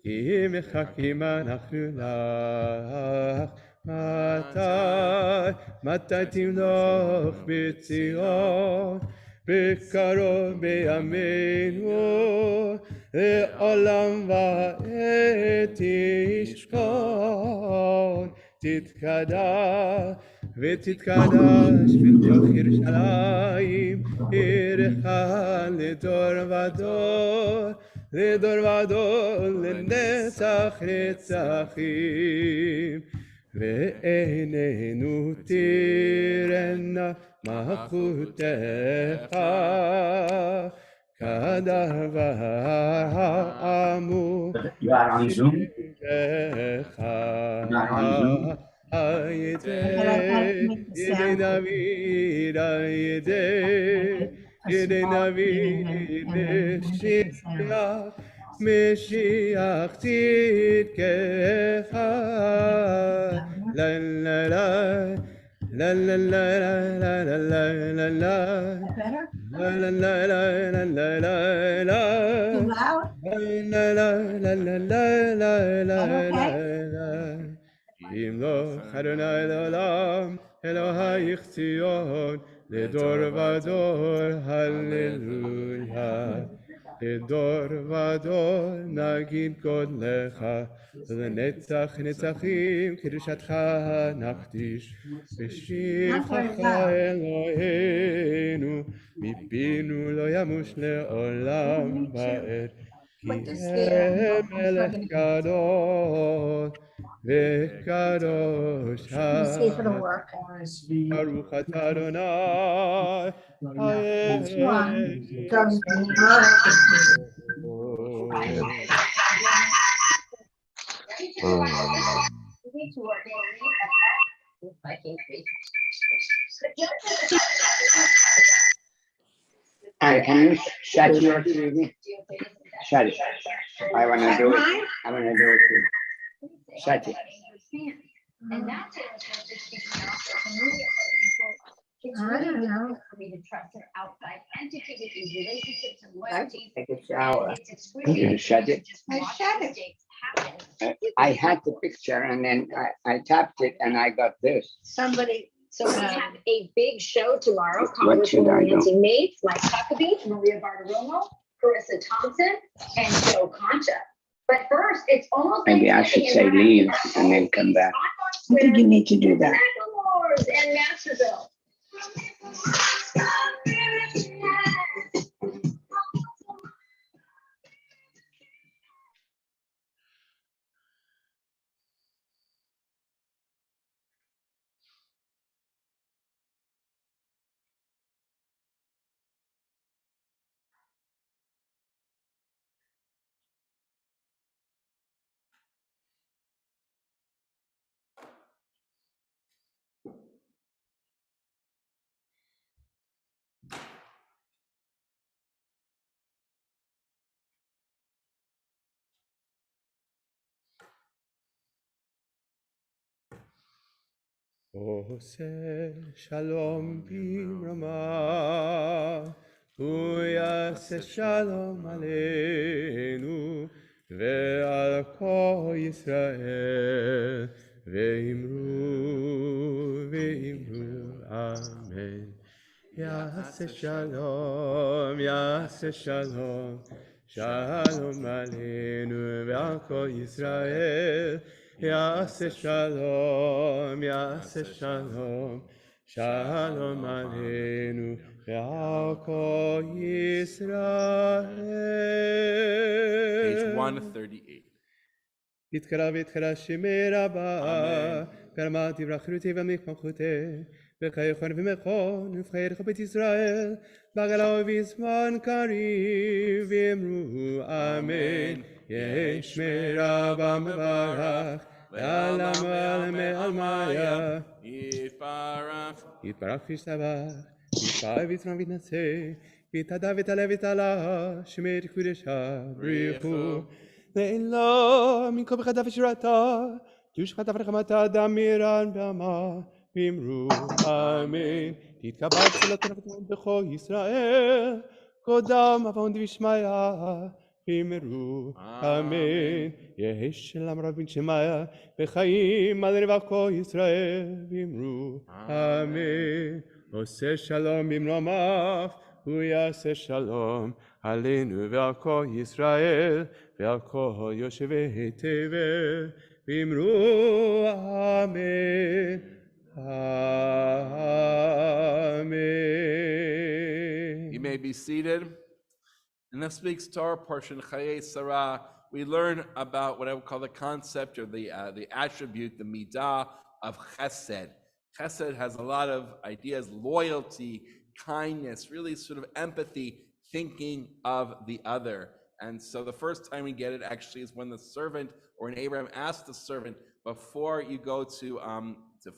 כי מחכים אנחנו לך, מתי תמלוך בציון, בקרוב בימינו, לעולם ועד תשכון, תתקדש ותתקדש בתוך ירושלים, עירך לדור ודור, לדור ודור, לנצח נצחים. ועינינו תראנה מלכותך, כדבר האמור You are on Zoom? בך. You are on Zoom? ידי דוד, ידי דוד, משיח צדקך. לה לה לה לה לה לה לה לה לה לה la la la la la la la la. Too loud? La la la la la la la la la. Im lo Adonai l'olam Elohai Tzion לדור ודור הללויה. לדור ודור נגיד גודלך, ולנצח נצחים קדושתך נקדיש. בשבחך אלוהינו, מפינו לא ימוש לעולם ועד. כי מלך גדול וקדוש. ברוך אתה אדוני Can you shut your TV? Shut it. I want to do it. I want to do it too. Shut it. And that's I don't know. For me to trust an outside entity with these relationships and loyalties. Take a shower. You shut it. I shut it. I had the picture and then I tapped it and I got this. Somebody. So we have a big show tomorrow. What should I do? Nancy Mates, Mike Huckabee, Maria Bartiromo, Carissa Thompson, and Joe Concha. But first, it's almost Maybe I should say leave and then come back. I think you need to do that. Macklemores and Masterville. עושה שלום במרומה, הוא יעשה שלום עלינו ועל כל ישראל, ואמרו אמן. יעשה שלום, יעשה שלום, שלום עלינו ועל כל ישראל, יעשה שלום, יעשה שלום, שלום עלינו ועל כל ישראל. Page 138. יתקרא ויתקרא שמי רבה, קרמה תברח רותי ומלכותי, וחייכון ומכון ובחירך בית ישראל, בגלה ובזמן קריב, ואמרו אמן. יש מרבה מברך, ועלם ועלם ועלמיה, יתברך וישתבח, יתפאר ויתרום ויתנשא, ויתהדר ויתעלה ויתעלה, שמי קודשה בריחו. ואין לו מן כל בחדה ושירתה, תושחתה ורחמתה דם מירן בעמה, ואמרו אמן. תתקבל תפילתנו בכל ישראל, קודם אבון דבשמיא, v'imru, amen. Yehi shalom rabin shemaya, v'chaim al revako Yisrael, v'imru, amen. Oseh shalom bimromav, hu yaseh shalom, aleinu v'al Yisrael, v'al kol yoshevei tevel, v'imru, amen. Amen. You may be seated. In this week's Torah portion, Chayei Sarah, we learn about what I would call the concept or the attribute, the midah of chesed. Chesed has a lot of ideas: loyalty, kindness, really sort of empathy, thinking of the other. And so the first time we get it actually is when the servant or an Abraham asked the servant before you go to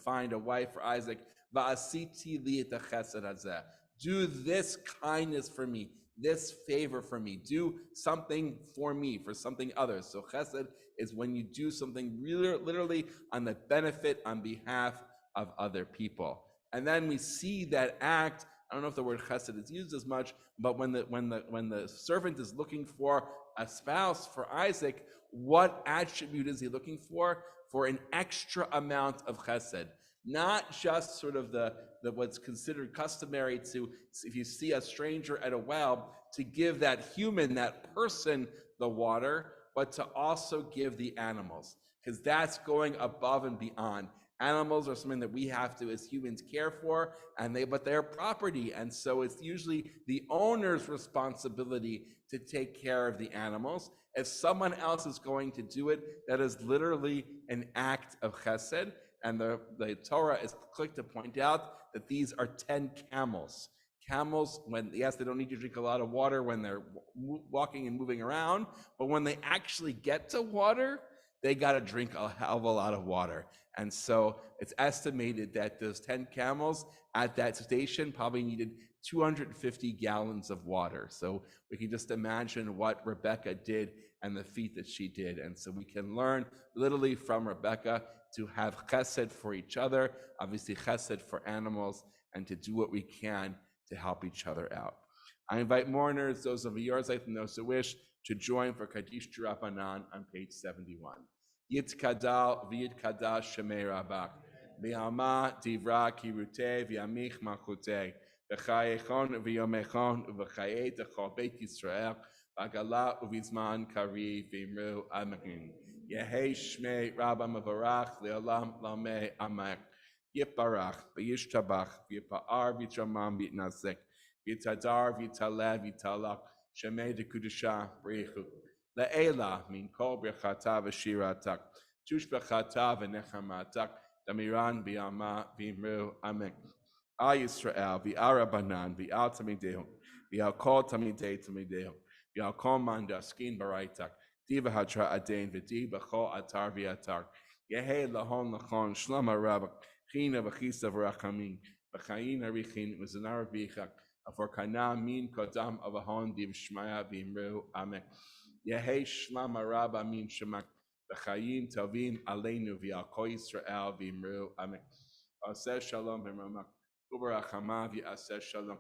find a wife for Isaac, "Va'asiti li et chesed hazeh." Do this kindness for me, this favor for me, do something for me, for something others. So chesed is when you do something really, literally on the benefit, on behalf of other people. And then we see that act. I don't know if the word chesed is used as much, but when the servant is looking for a spouse for Isaac, what attribute is he looking for? For an extra amount of chesed. Not just sort of the what's considered customary to, if you see a stranger at a well, to give that human, that person, the water, but to also give the animals, because that's going above and beyond. Animals are something that we have to, as humans, care for, but they're property, and so it's usually the owner's responsibility to take care of the animals. If someone else is going to do it, that is literally an act of chesed. And the Torah is quick to point out that these are 10 camels. Camels, yes, they don't need to drink a lot of water when they're walking and moving around, but when they actually get to water, they got to drink a hell of a lot of water. And so it's estimated that those 10 camels at that station probably needed 250 gallons of water. So we can just imagine what Rebecca did and the feat that she did. And so we can learn literally from Rebecca to have chesed for each other, obviously chesed for animals, and to do what we can to help each other out. I invite mourners, those of yours and those who wish, to join for Kaddish Rabbanan on page 71. Yitkadal v'yitkadash shemei rabak, v'yama divra kirute v'yamich malchute, v'chayechon v'yomechon v'chayei techol beit Yisrael, v'agala uvizman kari v'imru amen. Yehei shmei Rabba Mavarach le'olam lamei amek. Yiparach v'yishtabach v'yipa'ar v'yitramam v'yitnasek v'yitadar v'yitalev v'yitalach shemei dekudusha b'richu le'ela min kol brechata v'shiratak tushbechata v'nechamatak damiran v'yama v'imru amek. Al Yisrael v'al Rabbanan v'al Tamidei v'al kol Tamidei v'al kol man daskin baraitak Diva hatra adain v'diva chol atar v'atar. Yehei lahon lachon shlama rabak china v'chisa v'rachamim v'chayin harichin v'zanar v'yichak for kana min kodam avahon div shmaya v'imru amen. Yehei shlama rabba min shemak v'chayin tovim aleinu v'al kol Yisrael v'imru amen. Aseh shalom v'ramak u'barachama v'aseh shalom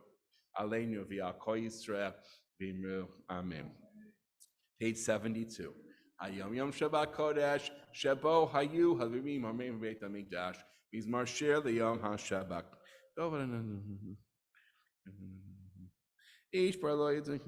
aleinu v'al kol Yisrael v'imru amen. Page 72. Hayom Yom Shabbat Kodesh, Shebo Hayu Havirim Hameim Beit Hamikdash, Mizmar Shir Liyom HaShabbat. Ish Parlo Yitzhak.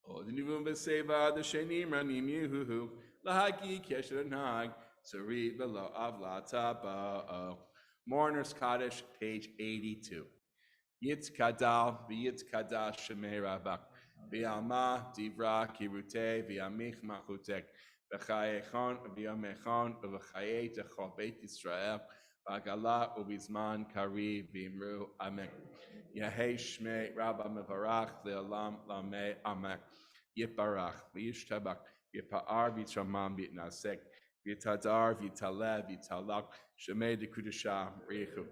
Odinivum Beseva, the Shenim Ranim Yuhu, Lahagi Kesher Nag, Sarit Belo Avla Taba. Mourner's Kaddish, page 82. Yitzkadal v'yitzkadash shemei rabak v'yalma divra kirute v'yamich machutek v'chayechon v'yamechon v'chayei techol beit Yisrael v'agala u'bizman kari v'imru amen. Yehei shmei rabba mevarach le'olam lamei amen. Yiparach v'yishtabach v'yipa'ar v'yitramam v'yitnasek v'yitadar v'yitaleh v'yitalak shemei dekudusha richu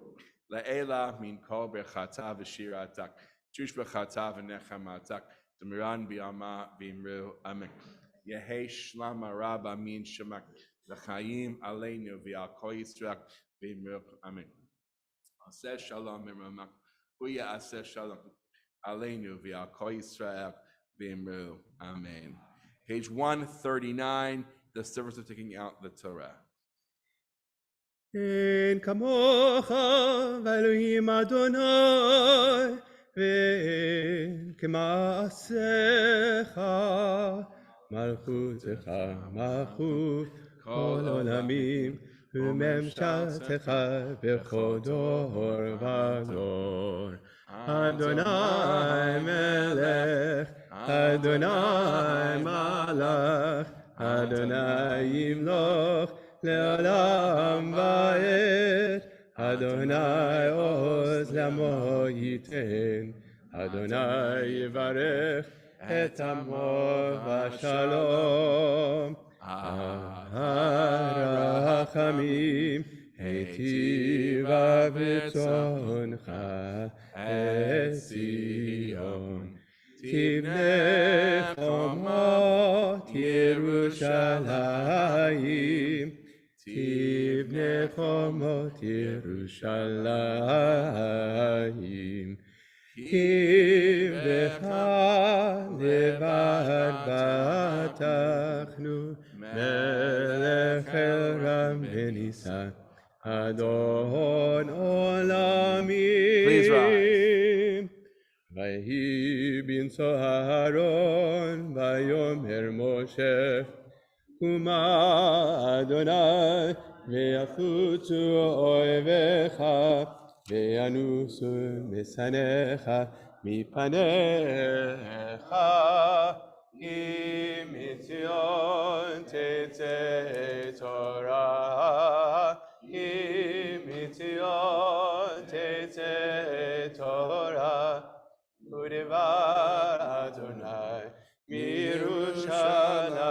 le'ela min kol brechata v'shiratak tush brechata v'nechamatak demiran b'yama v'imru amen. Yehei shlama rabba min shemak v'chayim aleinu v'al kol Yisrael Amen. Aseh shalom v'ramak. Huya aseh shalom. Aleinu v'al kol Yisrael v'imru. Amen. Page 139, the service of taking out the Torah. אין כמוך ואלוהים אדוני, ואין כמעשיך, מלכותך מלכות כל עולמים, וממשלתך בכל דור ודור. אדוני מלך, אדוני מלך, אדוני ימלוך לעולם ועד. אדוני עוז לעמו ייתן, אדוני יברך את עמו בשלום. הרחמים היטיבה ברצונך את ציון, תבנה חומות ירושלים, תבנה חומות ירושלים. כי בך לבד בטחנו, מלך רם ונישא, אדון עולמים. Please rise. ויהי בנשוא אהרון ויאמר משה, קומה אדוני ויפוצו אויביך וינוסו משנאיך מפניך, כי מציון תצא תורה, כי מציון תצא תורה, ודבר אדוני מירושלים.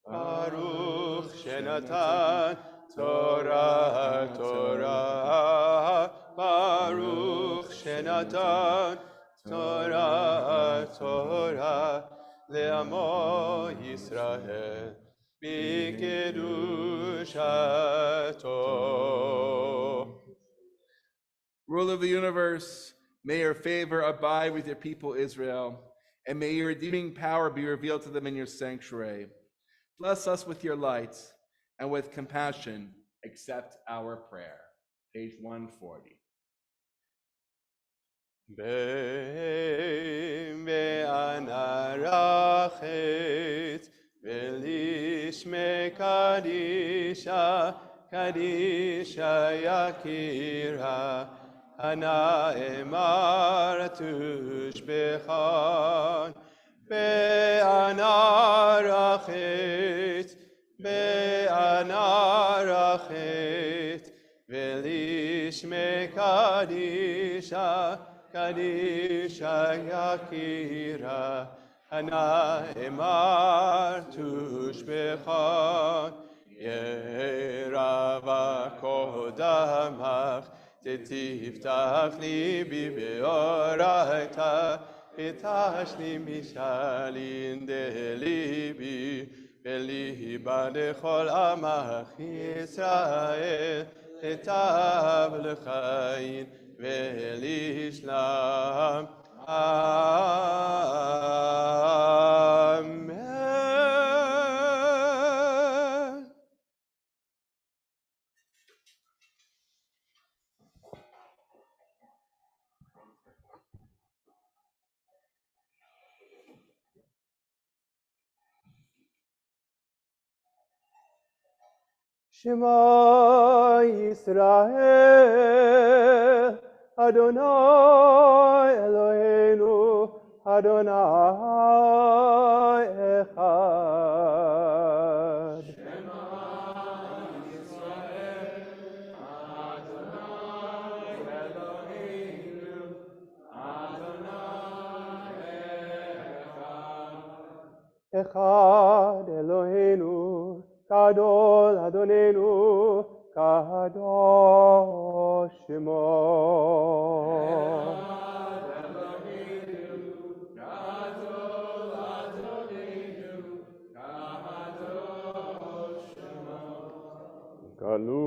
ברוך שנתן תורה תורה, ברוך שנתן תורה תורה, לעמו ישראל בקדושתו. Ruler of the universe, may your favor abide with your people Israel, and may your redeeming power be revealed to them in your sanctuary. Bless us with your light, and with compassion accept our prayer. Page 140. ואנה רחץ ולשמי קדישה, קדישה יקירה, הנאמר תושבחן. ואנה רחץ, ואנה רחץ ולשמי קדישה, קדישה יקירה, הנאמר תושבחן. ירבה קודמך, תפתח ליבי באורייתא, ותשני משאלין דליבי, וליבה לכל עמך ישראל, לטב לחיים ולשלום. אמן. שמע ישראל, אדוני אלוהינו, אדוני אחד. אחד אלוהינו, גדול אדוננו, קדוש שמו. גלו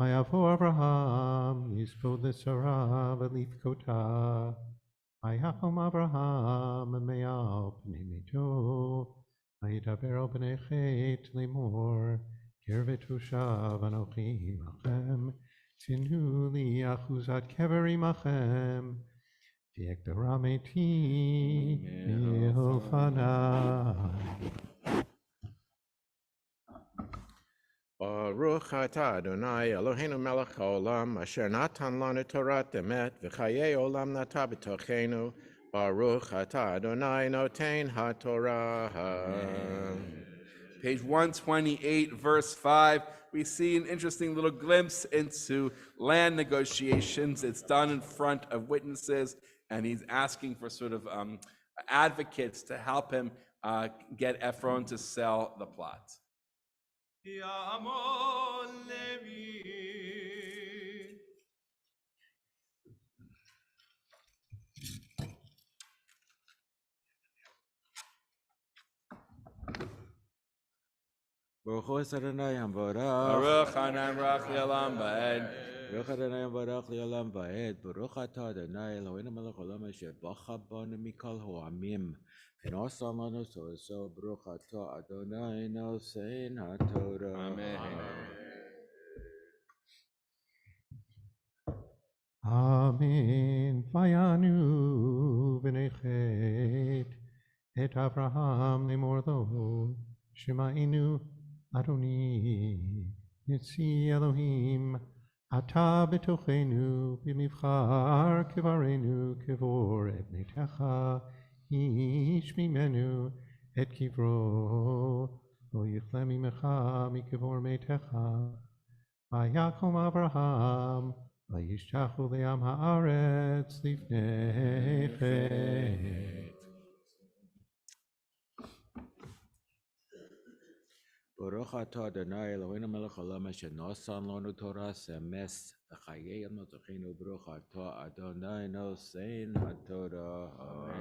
Vayavo Abraham Yisbod Sarah Velifkota. Vayakom Abraham Me'al Pnei Meto. Vayidaber al Bnei Chet Lemor. Kirvetu Shav Anochi Machem. Tinu li Achuzat Kever Imachem. V'yekdara Meti Milfanai. Baruch atah Adonai Eloheinu melech haolam asher natan lanu Torat emet v'chayei olam nata b'tochenu. Baruch atah Adonai noten haTorah. Page 128, verse 5, we see an interesting little glimpse into land negotiations. It's done in front of witnesses, and he's asking for sort of advocates to help him get Ephron to sell the plot. Baruch Hu Adonai Hamvarach. Baruch Hanan Baruch Le'olam Va'ed. Baruch Adonai Hamvarach Le'olam Va'ed. Baruch Atah Adonai Eloheinu melech haolam asher bacha banu mikol ha'amim. V'nosan lanu Torah. Baruch Atah Adonai nosein haTorah. Amen. Amen. Vayanu Bnei Chet et Abraham lemordo. Shema'inu Adoni. Nitzi Elohim. Ata betochenu b'mivchar kevarenu kevor et netecha. Ish mimenu et kivro. Lo yichle mimecha mikevor metecha. Vayakom Abraham. Vayishtachu le'am haaretz lifnei chet. Baruch Atah Adonai Eloheinu melech haolam asher nosan lanu Torah emes v'chayei olam notochenu. Baruch Atah Adonai nosein haTorah.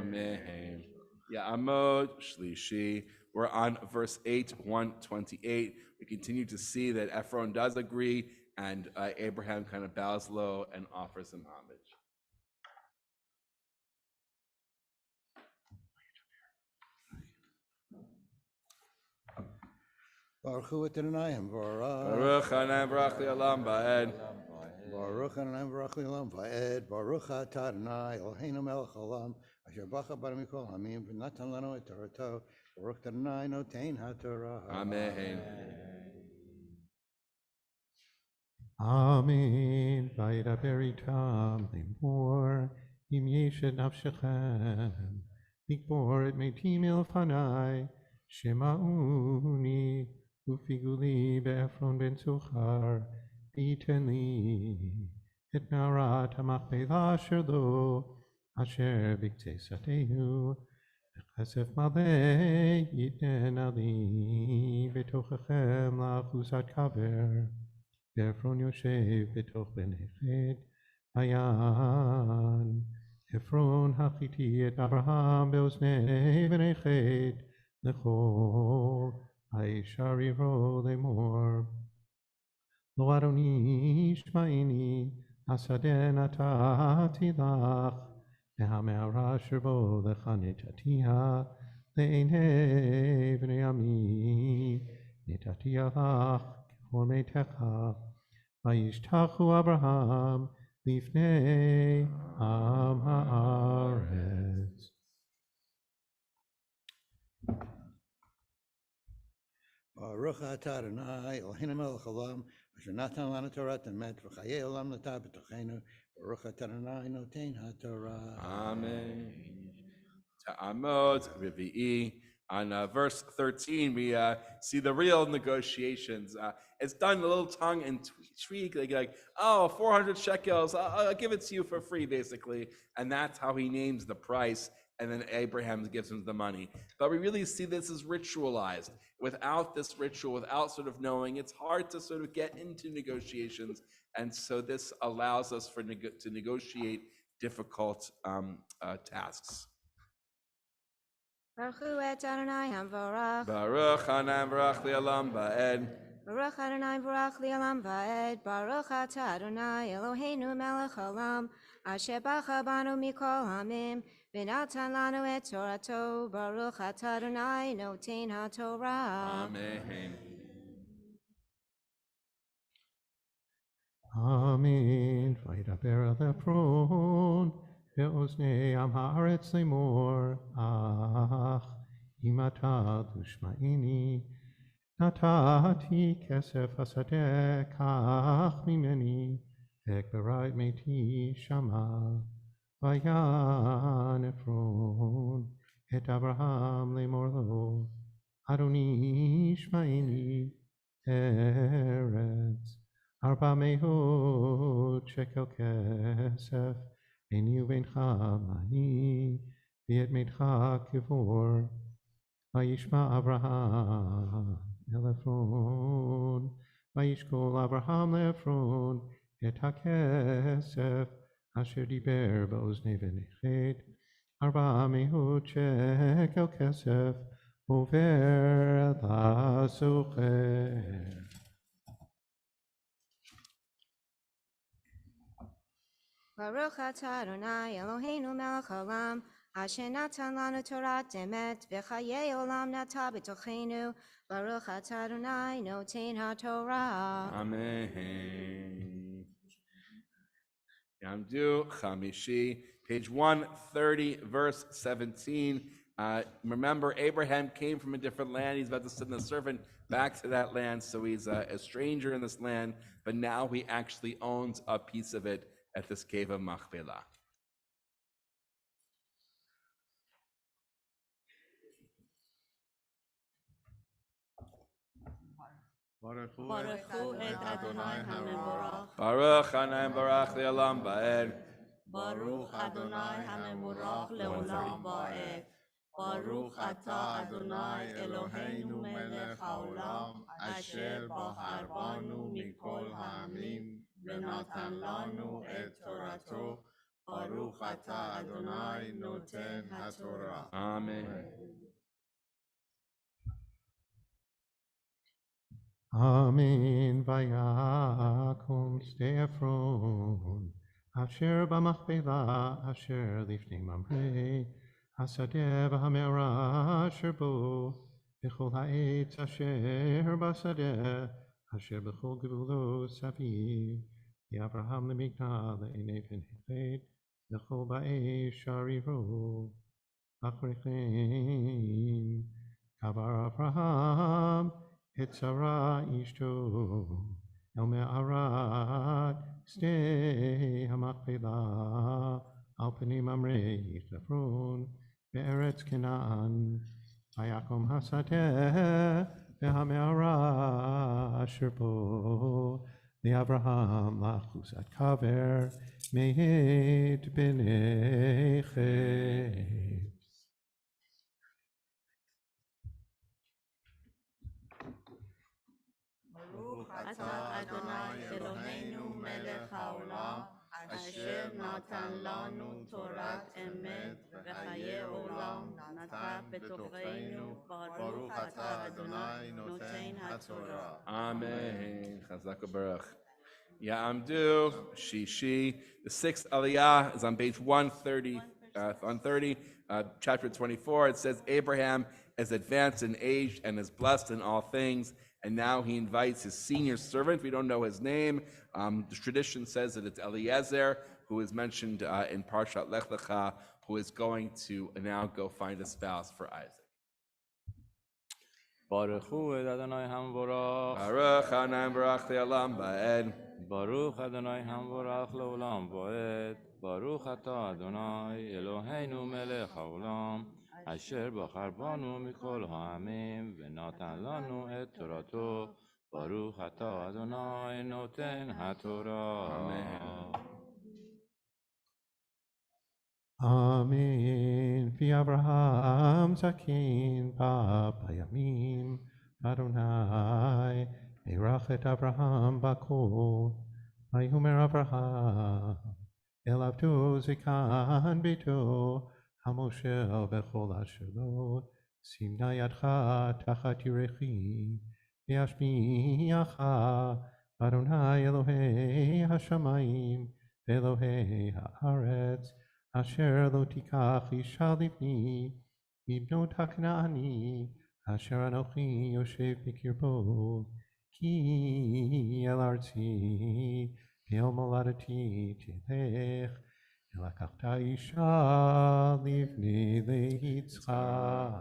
Amen. Ya'amod Shlishi. We're on verse 8, 128. We continue to see that Ephron does agree, and Abraham kind of bows low and offers him homage. Baruch Hu Adonai Hamvarach. Baruch Hanan Baruch Le'olam Va'ed. Baruch Adonai Baruch Le'olam Va'ed. Baruch atah Adonai Eloheinu melech haolam asher bacha banu mikol ha'amim v'natan lanu et Torato. Baruch Adonai noten haTorah. Amen. Amen. Vayidaber itam lemor. Im yesh et nafshechem. Likbor et metim ilfanai. Shema'uni. Ufiguli be'Ephron ben Sochar. V'yiten li. Et narat ha'machpelah asher lo. Asher b'ktzei satehu. V'chesef malei yiten ali. V'tochechem la'achuzat kaver. Ephron Yoshev betoch bnei Chet Hayan. Ephron hachiti et Abraham beoznei bnei Chet lechol ha'ishar yivro lemor. Lo Adoni shma'ini hasadeh natati lach v'hamehara asher bo lecha netatiha le'einei bnei ami netatiha lach kevor meitecha. Vayishtachu Abraham lifnei am haaretz. Baruch atah Adonai Eloheinu melech haolam asher natan lanu Torat emet v'chayei olam nata b'tochenu. Baruch atah Adonai noten haTorah. Amen. Ta'amod Revi'i. On verse 13, we see the real negotiations. It's done a little tongue and cheek, like, oh, 400 shekels, I'll give it to you for free, basically. And that's how he names the price. And then Abraham gives him the money. But we really see this as ritualized. Without this ritual, without sort of knowing, it's hard to sort of get into negotiations. And so this allows us to negotiate difficult tasks. Baruch Hu Adonai Hamvarach. Baruch Hanan Baruch Le'olam Va'ed. Baruch Adonai Baruch Li'olam Va'ed, Baruch Atah Adonai Eloheinu Melech Haolam, Asher Bacha Banu Mikol Hamim, V'natan Lanu Et Torato, Baruch Atah Adonai Noten HaTorah. Amen. Amen. Vaydaber Ephron, Ve'oznei Am Haaretz Lemor, Ach, Imata Tushma'ini, Natati Kesef Hasadeh, Kach Mimeni, Ekberai Meti Shama, Vayan Ephron, Et Abraham Lemor Lo, Adoni Shma'ini, Eretz, Arba Mehut Shekel Kesef, Beni Uvencha Mani, Viet Meitcha Kivor, Vayishma Abraham Elefron, Vayishkol Abraham Lefron, Et HaKesef, Asher Diber Ba'oznei V'nechet, Arba Mehut Shekel Kesef, Over LaSocher. Baruch Atah Adonai Eloheinu Melech Haolam, Asher Natan Lanu Torat Emet, V'chayei Olam Nata B'tochenu, Baruch Atah Adonai Noten HaTorah. Amen. Yamdu Chamishi, page 130, verse 17. Remember, Abraham came from a different land. He's about to send the servant back to that land, so he's a stranger in this land, but now he actually owns a piece of it at this cave of Machpelah. Baruch et Adonai HaMevorach. Baruch Hanayim Barach Le'olam Ba'ed. Baruch Adonai HaMevorach Le'olam Va'ed. Baruch Atah Adonai Eloheinu Melech Haolam, Asher Bahar Banu Mikol Ha'amim, V'natan Lanu Et Torato. Baruch Atah Adonai Noten HaTorah. Amen. Amen. Vayakom Stephron, Asher B'machpelah, Asher Lifnei Mamre, Hasadeh v'hamera Asher bo, B'chol ha'etz Asher Basadeh, Asher b'chol gevulo Saviv, Abraham Lemikna Le'enei V'nechet, B'chol ba'ei Shariro, Achrechem, Kavar Abraham, Et Sarah Ishto, El Me'arat, Stay HaMachpelah, Al Pnei Mamre Yichafron, Be'eretz Canaan, Vayakom Hasadeh, Ve'hame'arat Asher bo, Le'Abraham Lachusat Kaver, Me'et B'nechet. Atah Adonai Eloheinu Melech Haolam, Asher Natan Lanu Torat Emet, V'chayei Olam Nata B'tocheinu. Baruch Atah Adonai Noten HaTorah. Amen. Chazak Baruch. Ya'amdu Shishi. The sixth Aliyah is on page 130, chapter 24. It says, Abraham is advanced in age and is blessed in all things. And now he invites his senior servant. We don't know his name. The tradition says that it's Eliezer, who is mentioned in Parshat Lech Lecha, who is going to now go find a spouse for Isaac. Baruch hu et Adonai HaMevorach. Baruch Hanayim Barach Le'olam Ba'ed. Baruch Adonai HaMevorach Le'olam Va'ed. Baruch Atah Adonai Eloheinu Melech Haolam, Asher Bachar Banu Mikol Ha'amim, V'natan Lanu Et Torato. Baruch Atah Adonai Noten HaTorah. Amen. Amen. V'Avraham Zakin B'Yamim Adonai Erach et Avraham Bakol Vayomer Avraham El Avdo Zikan Bito Hamoshel Bechol Asher Lo Simna Yadcha Tachat Yirechi וישביעך אדוני אלוהי השמיים ואלוהי הארץ, אשר לא תיקח אישה לבני מבנות הכנעני, אשר אנוכי יושב בקרבו, כי אל ארצי ואל מולדתי תלך, ולקחת אישה לבני ליצחק.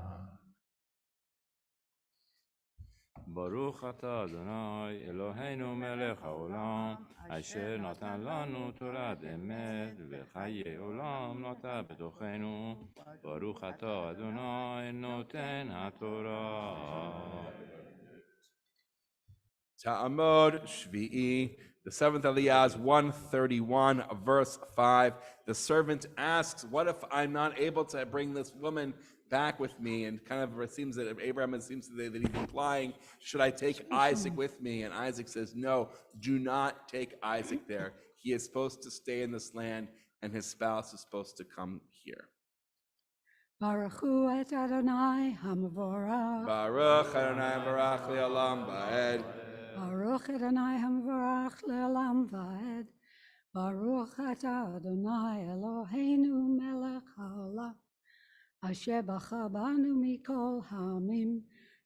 ברוך אתה אדוני אלוהינו מלך העולם, אשר נתן לנו תורת אמת וחיי עולם נטע בתוכנו. ברוך אתה אדוני נותן התורה. Ta'amod Shvi'i, the seventh Aliyah is 131, verse 5. The servant asks, what if I'm not able to bring this woman back with me? And kind of it seems that Abraham seems to say that he's implying, should I take Isaac with me? And Isaac says, no, do not take Isaac there. He is supposed to stay in this land, and his spouse is supposed to come here. Baruch hu et Adonai hamavorach. Baruch Adonai Barach Le'olam Va'ed. Baruch Adonai hamavorach le'olam va'ed. Baruch atah Adonai Eloheinu melech haolam. Asher bacha banu mikol ha'amim.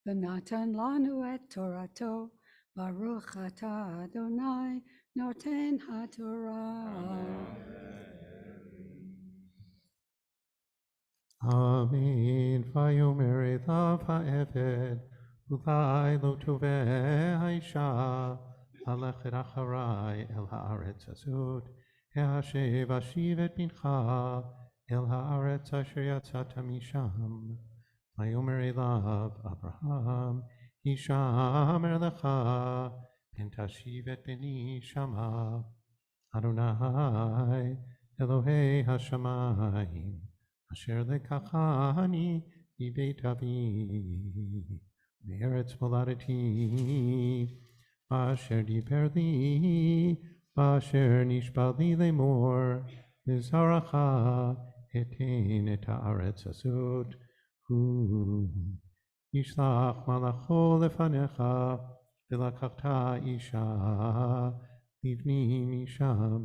V'natan lanu et Torato. Baruch atah Adonai noten haTorah. Amen. Vayomer elav ha'eved, ulai lo toveh ha'isha, halechet acharai el haaretz hazot, hashev ashiv et bincha el haaretz asher yatzata misham. Vayomer elav Abraham, hishamer lecha, pen tashiv et beni shama, Adonai Elohei hashamayim, Asher lekachani מבית אבי, מארץ מולדתי, אשר דיבר לי, ואשר נשבע לי לאמור, לזרעך אתן את הארץ הזאת, הוא ישלח מלאכו לפניך, ולקחת אישה לבני משם,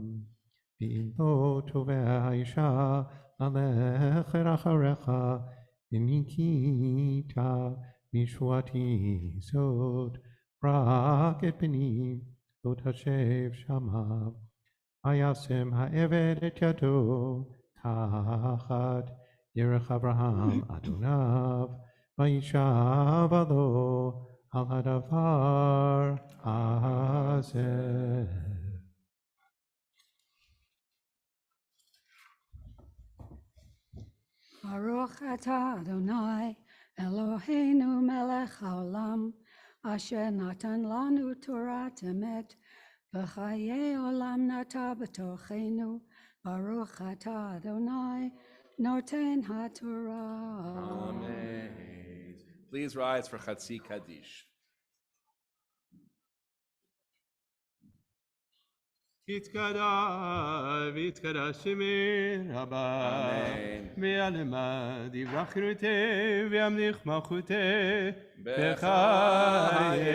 ואם לא תובע האישה, ללכת אחריך, וניקית משבועתי זאת, רק את בני לא תשב שמה. וישם העבד את ידו תחת ירך אברהם אדוניו, וישב עלו על הדבר הזה. Baruch atah Adonai Eloheinu melech haolam, asher natan lanu Torat emet, v'chayei olam nata b'tochenu. Baruch atah Adonai noten haTorah. Amen. Please rise for Chatzi Kaddish. יתגדל ויתקדש שמי רבה, ויעלמד יברח חירותי וימליך מלכותי, בחייכון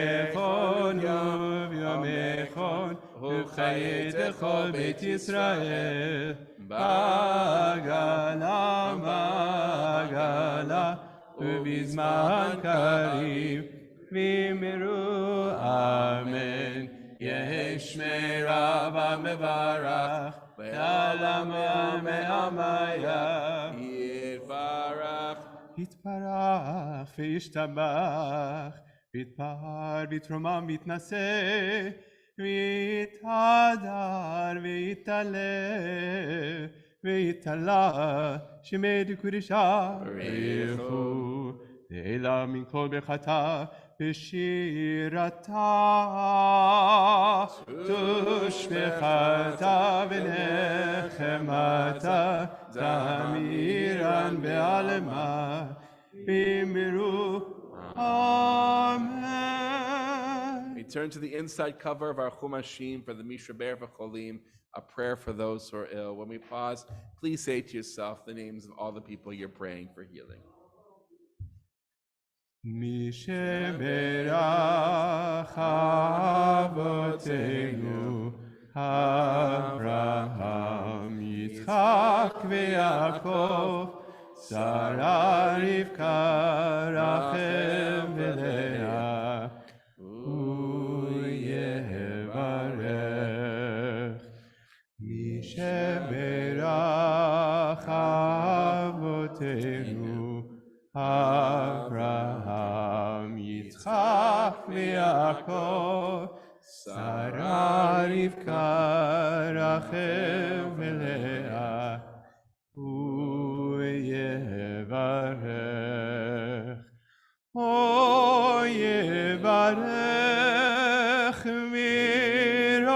וביומייכון ובחיי כל בית ישראל, בעגלה בעגלה ובזמן קריב ויאמרו אמן. יהי שמי רבה מברך, ועלם מעמיה יתברך. יתברך וישתבח, ויתפאר ויתרומם ויתנשא, ויתהדר ויתעלה, ויתעלה שמי דקודשה. ברכו אלא מן כל ברכתה בשירתה, תושבחתה ונחמתה, תמירן בעלמה, ואמרו Amen. We turn to the inside cover of our Chumashim for the Mishra Ber V'cholim, a prayer for those who are ill. When we pause, please say to yourself the names of all the people you're praying for healing. מי שברך אבותינו אברהם, יצחק ויעקב, שרה רבקה, רחל ולאה, הוא יברך. מי שברך אבותינו אברהם, יצחק ויעקב, שרה רבקה, רחל ולאה, הוא יברך. או יברך מרפא,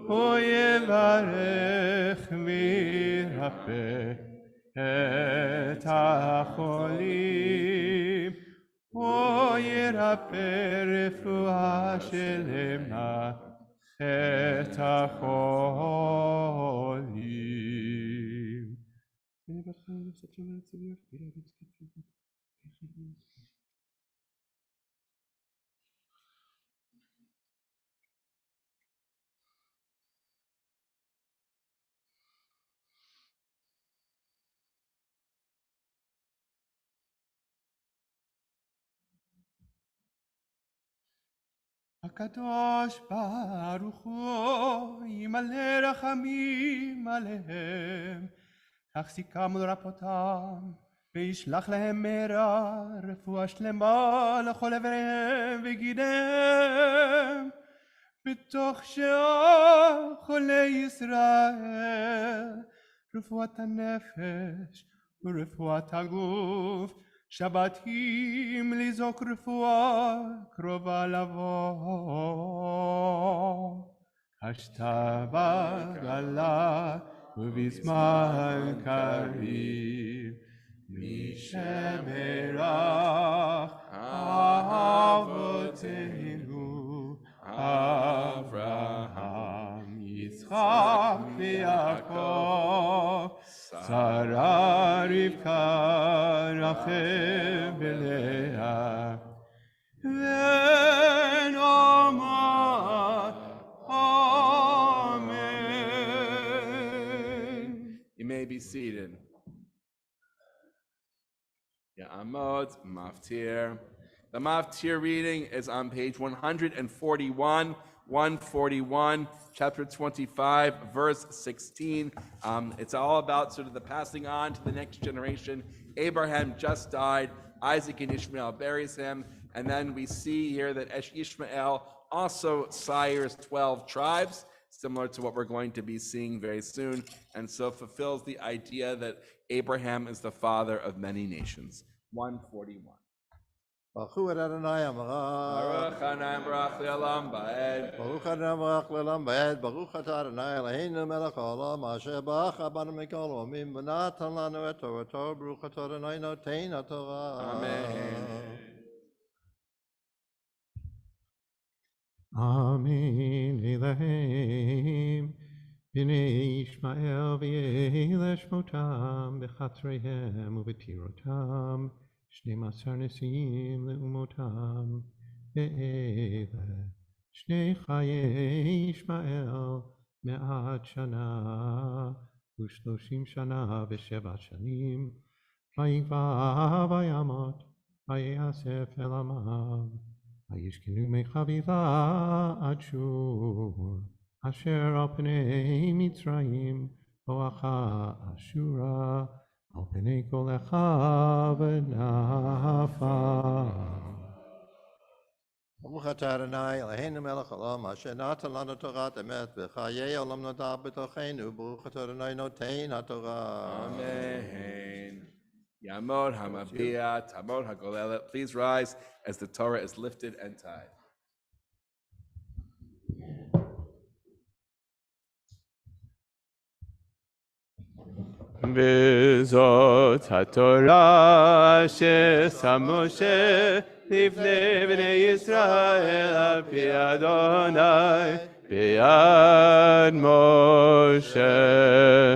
או יברך מרפא את החולים, או ירפא רפואה שלמה את החולים. הקדוש ברוך הוא ימלא רחמים עליהם, יחזיקם ולרפאותם, וישלח להם מהרה רפואה שלמה לכל איבריהם וגידיהם, בתוך שאר חולי ישראל, רפואת הנפש ורפואת הגוף, שבתים לזעוק רפואה קרובה לבוא. השתבח גלה ובזמן קריב, מי שברך אבותינו אברהם, יצחק ויעקב, שרה רבקה, רחל ולאה, ונאמר amen. You may be seated. Ya'amod, Maftir. The Maftir reading is on page 141, chapter 25, verse 16. It's all about sort of the passing on to the next generation. Abraham just died. Isaac and Ishmael buries him. And then we see here that Ishmael also sires 12 tribes, similar to what we're going to be seeing very soon, and so fulfills the idea that Abraham is the father of many nations. 141. Baruch Adonai Amara. Baruch Hanayim Baruch Le'olam Ba'ed. Baruch Adonai Baruch Le'olam Ba'ed. Baruch Adonai Eloheinu melech haolam asher barach banu mikol umim v'natan lanu et torato. Baruch Adonai notein haTorah. Amen. Amen. Elohim, b'nei Ishmael v'yeleh shmotam b'chatzreihem u'b'tirotam. 12 נשיאים לאומותם, ואלה שני חיי ישמעאל 100 שנה ו30 שנה ו7 שנים, ויגבע וימות, ויאסף אל עמיו, וישכנו מי חביבה עד שור, אשר על פני מצרים בואכה אשורה, על פני כל אחיו ונפל. ברוך אתה אדוני אלוהינו מלך העולם אשר נתן לנו תורת אמת וחיי עולם נודע בתוכנו. ברוך אתה אדוני נותן התורה. Amen. Yamod Hamabia, Tamod Hagolelet. Please rise as the Torah is lifted and tied. וזאת התורה ששם משה לפני בני ישראל על פי אדוני ביד משה,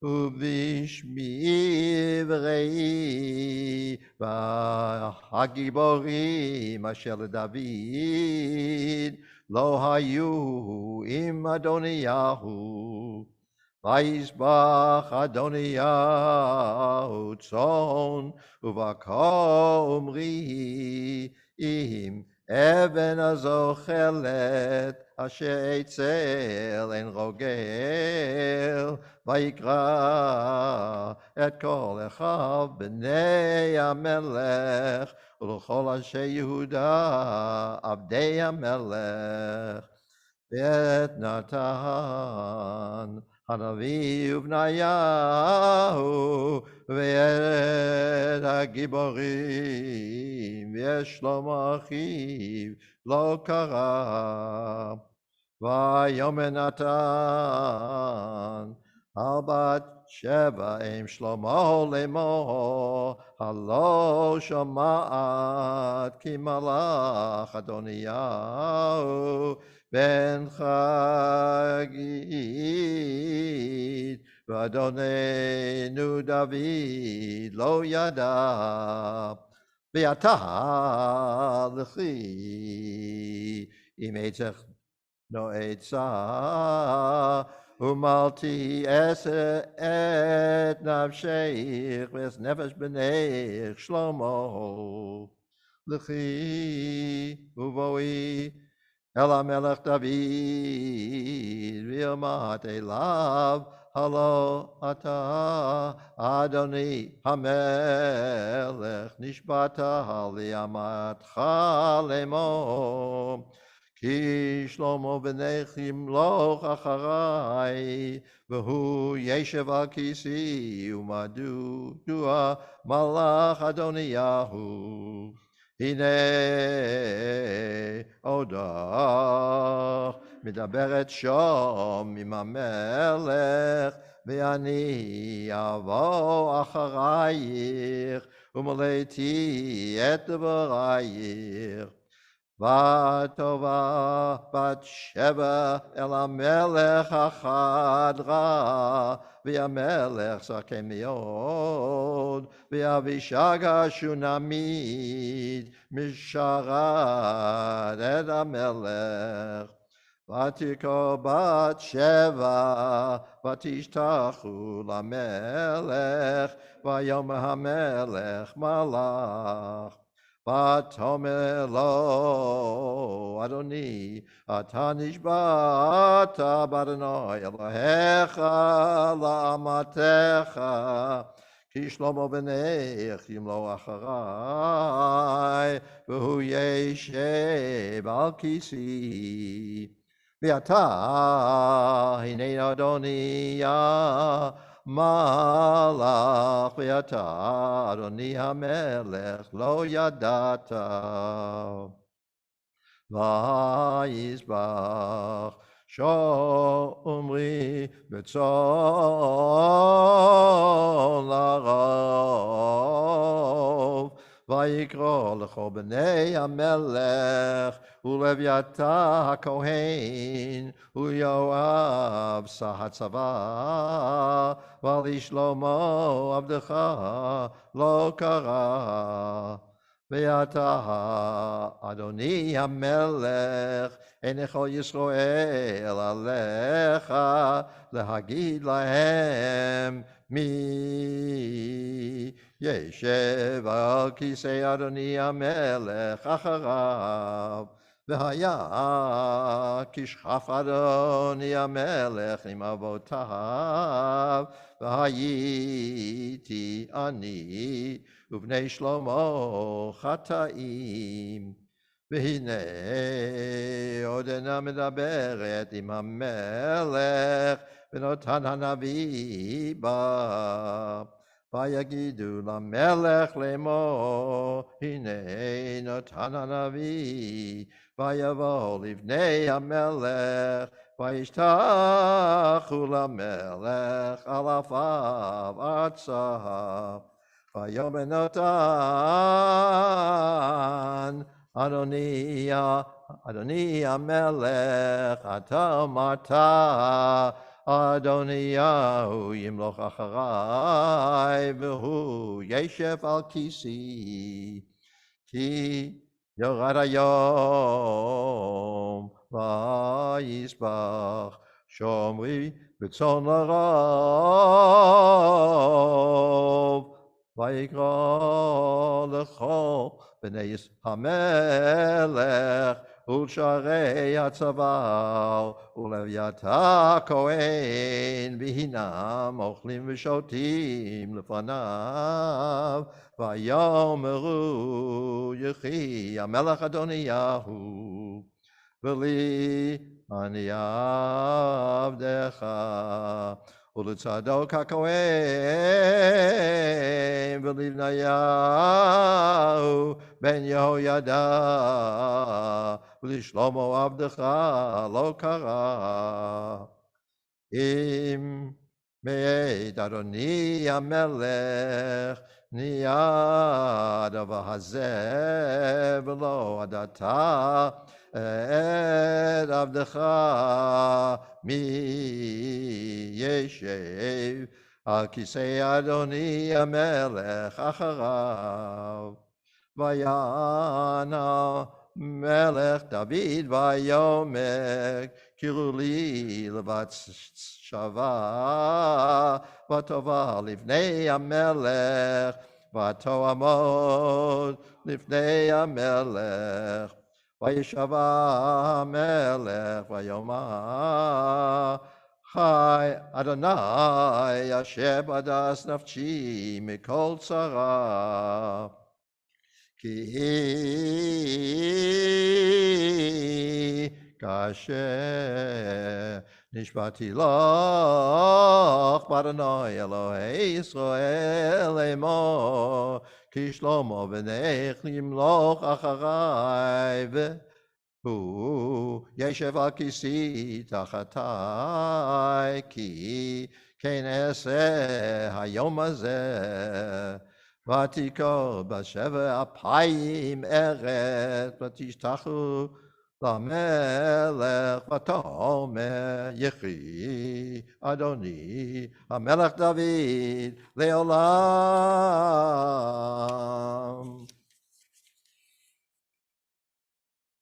ובשמי וראי והגיבורים אשר לדוד לא היו עם אדוניהו. וישבח אדוניהו צאן ובקר אומרי אם אבן הזוחלת אשר אצל אין רוגל. ויקרא את כל אחיו בני המלך ולכל אנשי יהודה עבדי המלך. ואת נתן הנביא ובניהו ואת הגיבורים ושלמה אחיו לא קרא. ויאמר נתן על בת שבע אם שלמה לאמור הלא שומעת כי מלך אדוניהו בן חגית ואדוננו דוד לא ידע. ועתה לכי אם עצך no עצה ומלתי את נפשך ואת נפש בנך שלמה. לכי ובואי אל המלך דוד ואמרת אליו הלא אתה אדוני המלך נשבעת לי אמתך לאמור כי שלמה בנך ימלוך אחריי והוא ישב על כיסי ומדוע מלך אדוניהו. הנה עודך מדברת שם עם המלך ואני אבוא אחרייך ומלאתי את דברייך. ותבוא בת שבע אל המלך החדרה והמלך זקן מאוד ואבישג השונמית משרת את המלך. ותקרא בת שבע ותשתחו למלך ויאמר המלך מלך. ותאמר לו אדוני אתה נשבעת באדוני אלוהיך לאמתך כי שלמה בנך ימלוך אחריי והוא ישב על כיסי. ועתה הנה אדוני מלך ואתה אדוני המלך לא ידעת. וישבח שומרי בצאן לרוב ויקרא לכל בני המלך ולאביתר הכהן ויואב שר הצבא ולשלמה עבדך לא קרא. ואתה אדוני המלך עיני כל ישראל עליך להגיד להם מי ישב על כיסא אדוני המלך אחריו. והיה כשכב אדוני המלך עם אבותיו והייתי אני ובני שלמה חטאים. והנה עודנה מדברת עם המלך ונתן הנביא בא. ויגידו למלך לאמור הנה נתן הנביא ויבוא לפני המלך וישתחו למלך על אפיו ארצה. ויאמר נתן אדוני המלך אתה אמרת אדוניהו ימלוך אחריי, והוא ישב על כיסי. כי יורד היום ויסבח שומרי בצאן לרוב, ויקרא לכל בני המלך ולשרי הצבא ולווית הכהן, והינם אוכלים ושותים לפניו, ויאמרו יחי המלך אדוניהו, ולי אני עבדך, ולצדוק הכהן, ולבניהו בן יהוידע, ולשלמה עבדך לא קרא. אם מאת אדוני המלך נהיה הדבר הזה, ולא ידעת את עבדך מי ישב על כיסא אדוני המלך אחריו. ויען מלך דוד ויאמר, קראו לי לבת שווה וטובה לפני המלך, ותעמוד לפני המלך. וישב המלך ויאמר, חי אדוני אשר בדס נפשי מכל צרה, כי כאשר נשבעתי לך באדוני אלוהי ישראל לאמור, כי שלמה בנך ימלוך אחריי, והוא ישב על כיסי תחתי, כי כן אעשה היום הזה. ותקרא בשבע אפיים ארץ, ותשתחו למלך, ותאמר יחי אדוני המלך דוד לעולם.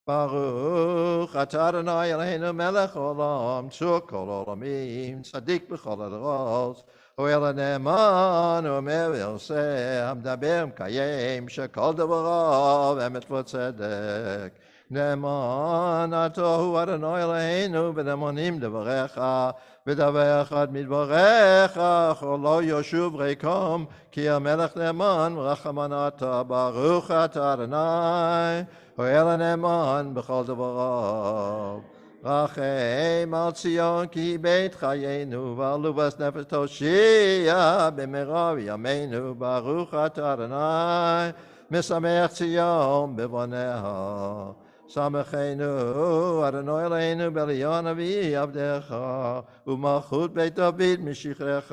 ברוך אתה אדוני אלוהינו מלך העולם, צור כל עולמים, צדיק בכל הדורות, אוהל הנאמן ואומר ועושה, המדבר ומקיים, שכל דבריו אמת וצדק. נאמן אתה הוא אדוני אלוהינו, ונאמנים דבריך, ודבר אחד מדבריך, לא ישוב ריקם, כי המלך נאמן ורחמן אתה. ברוך אתה אדוני אוהל הנאמן בכל דבריו. רחם על ציון כי בית חיינו, ועל לובס נפש תושיע במרב ימינו. ברוך אתה אדוני משמח ציון בבוניה. שמחנו אדוני אלוהינו בעליון אבי עבדך, ומלכות בית דוד משכרך.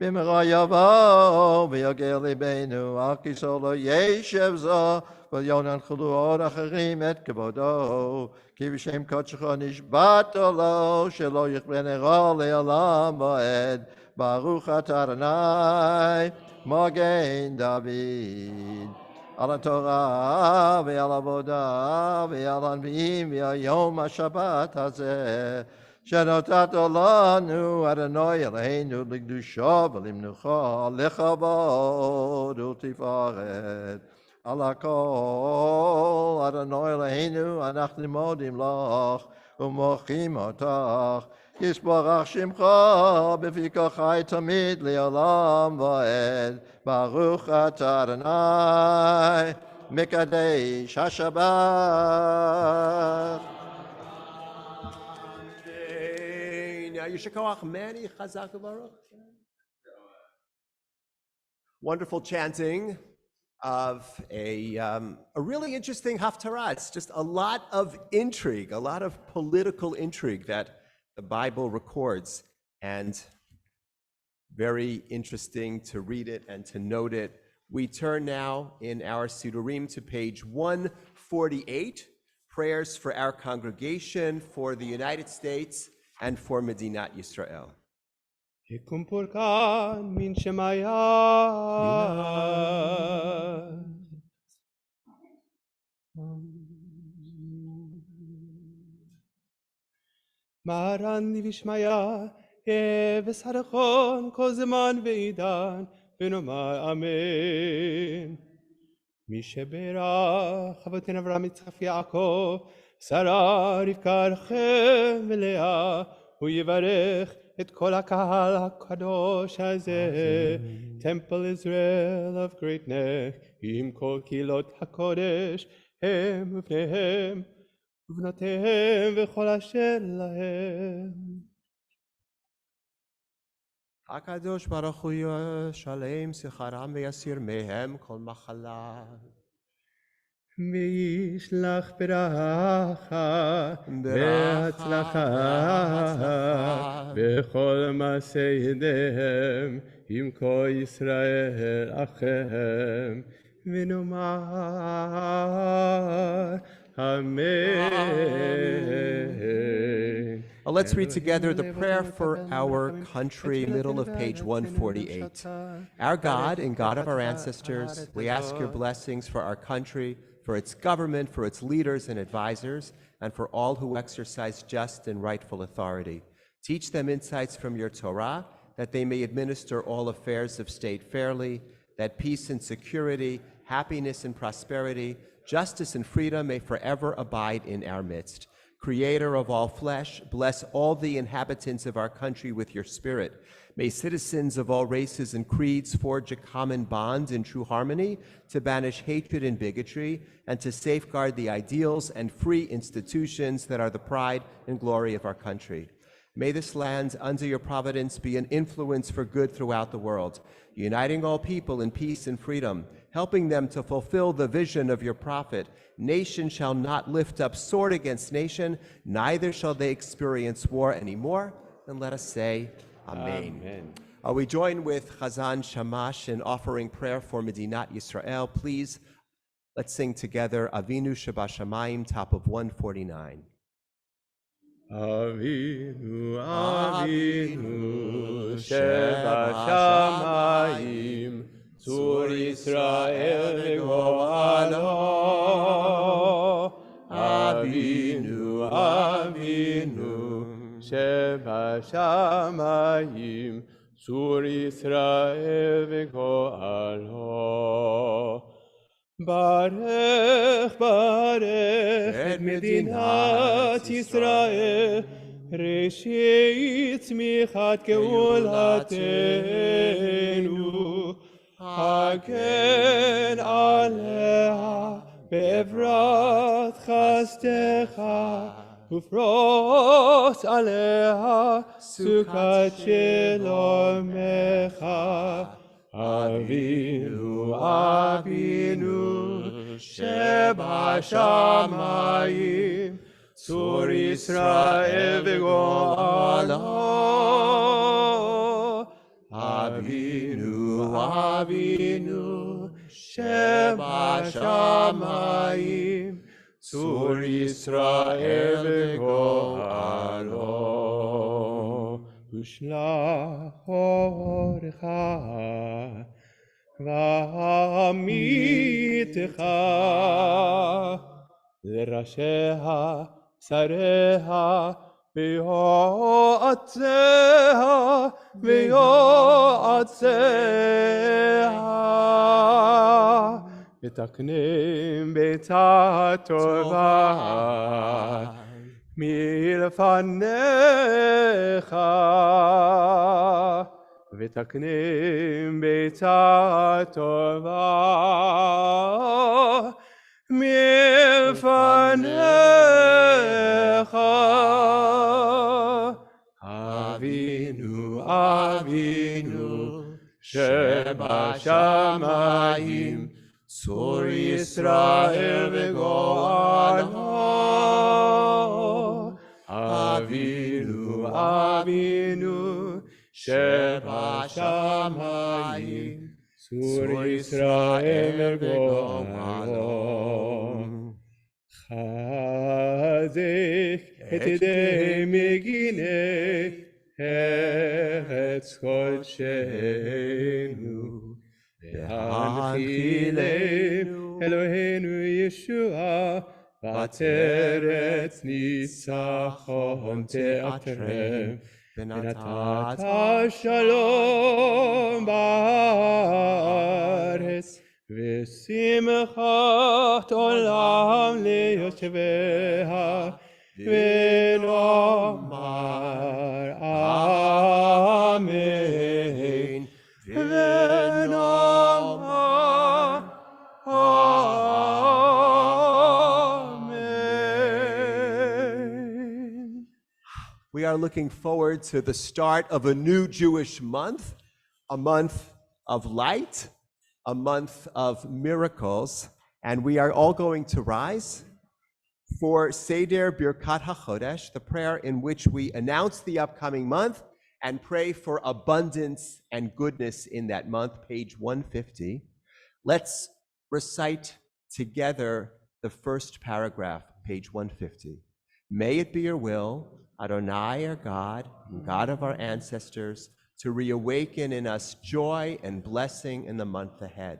במהרה יבוא ויגר ליבנו, על כיסאו לא ישב זו, וינחלו עוד אחרים את כבודו. כי בשם קודשך נשבעת לו, שלא יכבה נרו לעולם ועד. ברוך אתה אדוני מגן דוד. על התורה ועל עבודה ועל הנביאים ועל יום השבת הזה, שנתת לנו אדוני אלוהינו לקדושו ולמנוחה, לכבוד ולתפארת. על הכל אדוני אלוהינו אנחנו מודים לך ומוחים אותך. יסברך שמך בפי כל חי תמיד לעולם ועד. ברוך אתה אדוני מקדש השבת. Now Yesher Koach Mani Chazak Baruch. Wonderful chanting of a really interesting haftarah. It's just a lot of intrigue, a lot of political intrigue that the Bible records, and very interesting to read it and to note it. We turn now in our Sidurim to page 148, prayers for our congregation, for the United States, and for Medinat Yisrael. יקום פורקן מן שמיה. Maran vishmaya, vesarachon kozeman veidan, benoma amen. Mishebera, chavotin Avram Yitzchak Yaakov, Sarah Rivka Rachem Leah, hu yivarech et kol hakahal hakadosh hazeh, Temple Israel of greatness, im kol kilot hakodesh, hem uvnehem, ובנותיהם וכל אשר להם. הקדוש ברוך הוא ישלם שכרם ויסיר מהם כל מחלה. וישלח ברכה והצלחה בכל מעשה ידיהם עם כל ישראל אחיהם ונאמר Amen. Let's read together the prayer for our country, middle of page 148. Our God and God of our ancestors, we ask your blessings for our country, for its government, for its leaders and advisors, and for all who exercise just and rightful authority. Teach them insights from your Torah, that they may administer all affairs of state fairly, that peace and security, happiness and prosperity, justice and freedom may forever abide in our midst. Creator of all flesh, bless all the inhabitants of our country with your spirit. May citizens of all races and creeds forge a common bond in true harmony to banish hatred and bigotry and to safeguard the ideals and free institutions that are the pride and glory of our country. May this land, under your providence, be an influence for good throughout the world, uniting all people in peace and freedom, helping them to fulfill the vision of your prophet. Nation shall not lift up sword against nation, neither shall they experience war anymore. And let us say, Amen. Amen. We join with Chazan Shamash in offering prayer for Medinat Yisrael. Please, let's sing together Avinu Shebashamayim, top of 149. Avinu, Avinu, Shebashamayim, Tzur Yisrael v'go'alo. Avinu, Avinu, Shebashamayim, Tzur Yisrael v'go'alo. Barech, barech, et Medinat Yisrael, Reshit tzmichat geulatenu, Hagen aleha be'evrat chastecha, ufros aleha sukat shelomecha. Avinu, Avinu, Shebashamayim, Tzur Yisrael v'go'alo. Avinu, Avinu, Shebashamayim, Tzur Yisrael v'go'alo. Ushlach orecha v'amitecha l'rasheha sareha v'yo'atzeha v'taknem beita tova מלפניך ותקנים ביתה טובה מלפניך. אבינו, אבינו, שבשמיים, צור ישראל וגואלו. Avinu, Avinu, Shebashamayim, Tzur Yisrael v'go'alo. Chazek ותדעי מגיני ארץ קודשנו. והנחילנו אלוהינו ישועה, ותרץ ניצחון תעטרם, ונתת שלום בארץ, ושמחת עולם ליושביה, ונאמר אמן, ונאמר amen. We are looking forward to the start of a new Jewish month, a month of light, a month of miracles, and we are all going to rise for Seder Birkat HaChodesh, the prayer in which we announce the upcoming month and pray for abundance and goodness in that month, page 150. Let's recite together the first paragraph, page 150. May it be your will, Adonai our God, and God of our ancestors, to reawaken in us joy and blessing in the month ahead.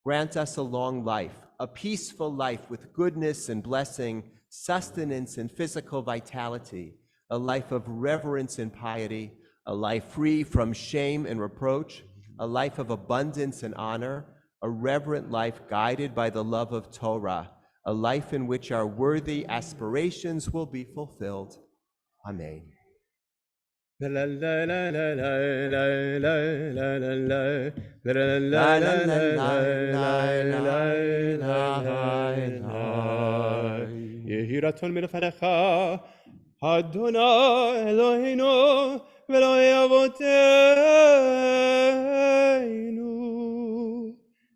Grant us a long life, a peaceful life with goodness and blessing, sustenance and physical vitality, a life of reverence and piety, a life free from shame and reproach, a life of abundance and honor, a reverent life guided by the love of Torah, a life in which our worthy aspirations will be fulfilled. Amen. יהי רצון מלפניך, אדוני אלוהינו ואלוהי אבותינו,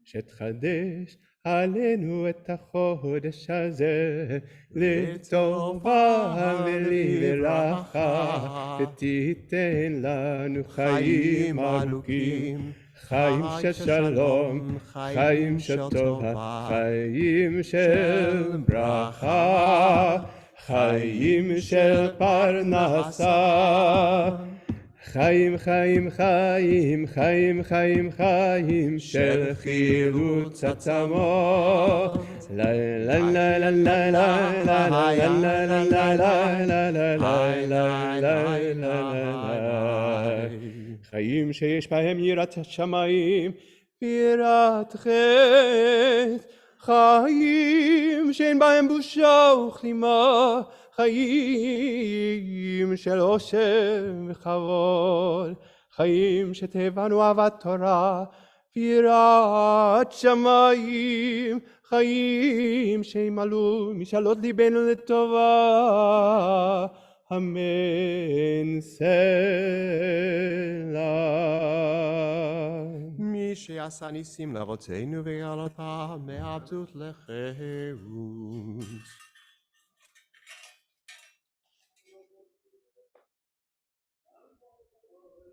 שתחדש עלינו את החודש הזה לטובה ולברכה, ותיתן לנו חיים ארוכים, חיים של שלום, חיים של טובה, חיים של ברכה, חיים של פרנסה, חיים, חיים, חיים, חיים, חיים, חיים של חילוץ עצמות. לה לה לה לה לה לה לה לה לה לה לה לה, חיים שיש בהם יראת השמיים ויראת חטא, חיים שאין בהם בושה וכלימה, חיים של עושר וכבוד, חיים שתבנו אהבת תורה ויראת שמיים, חיים שימלאו משאלות ליבנו לטובה, אמן סלם. מי שעשה ניסים לאבותינו וגאל אותם מעבדות לחירות.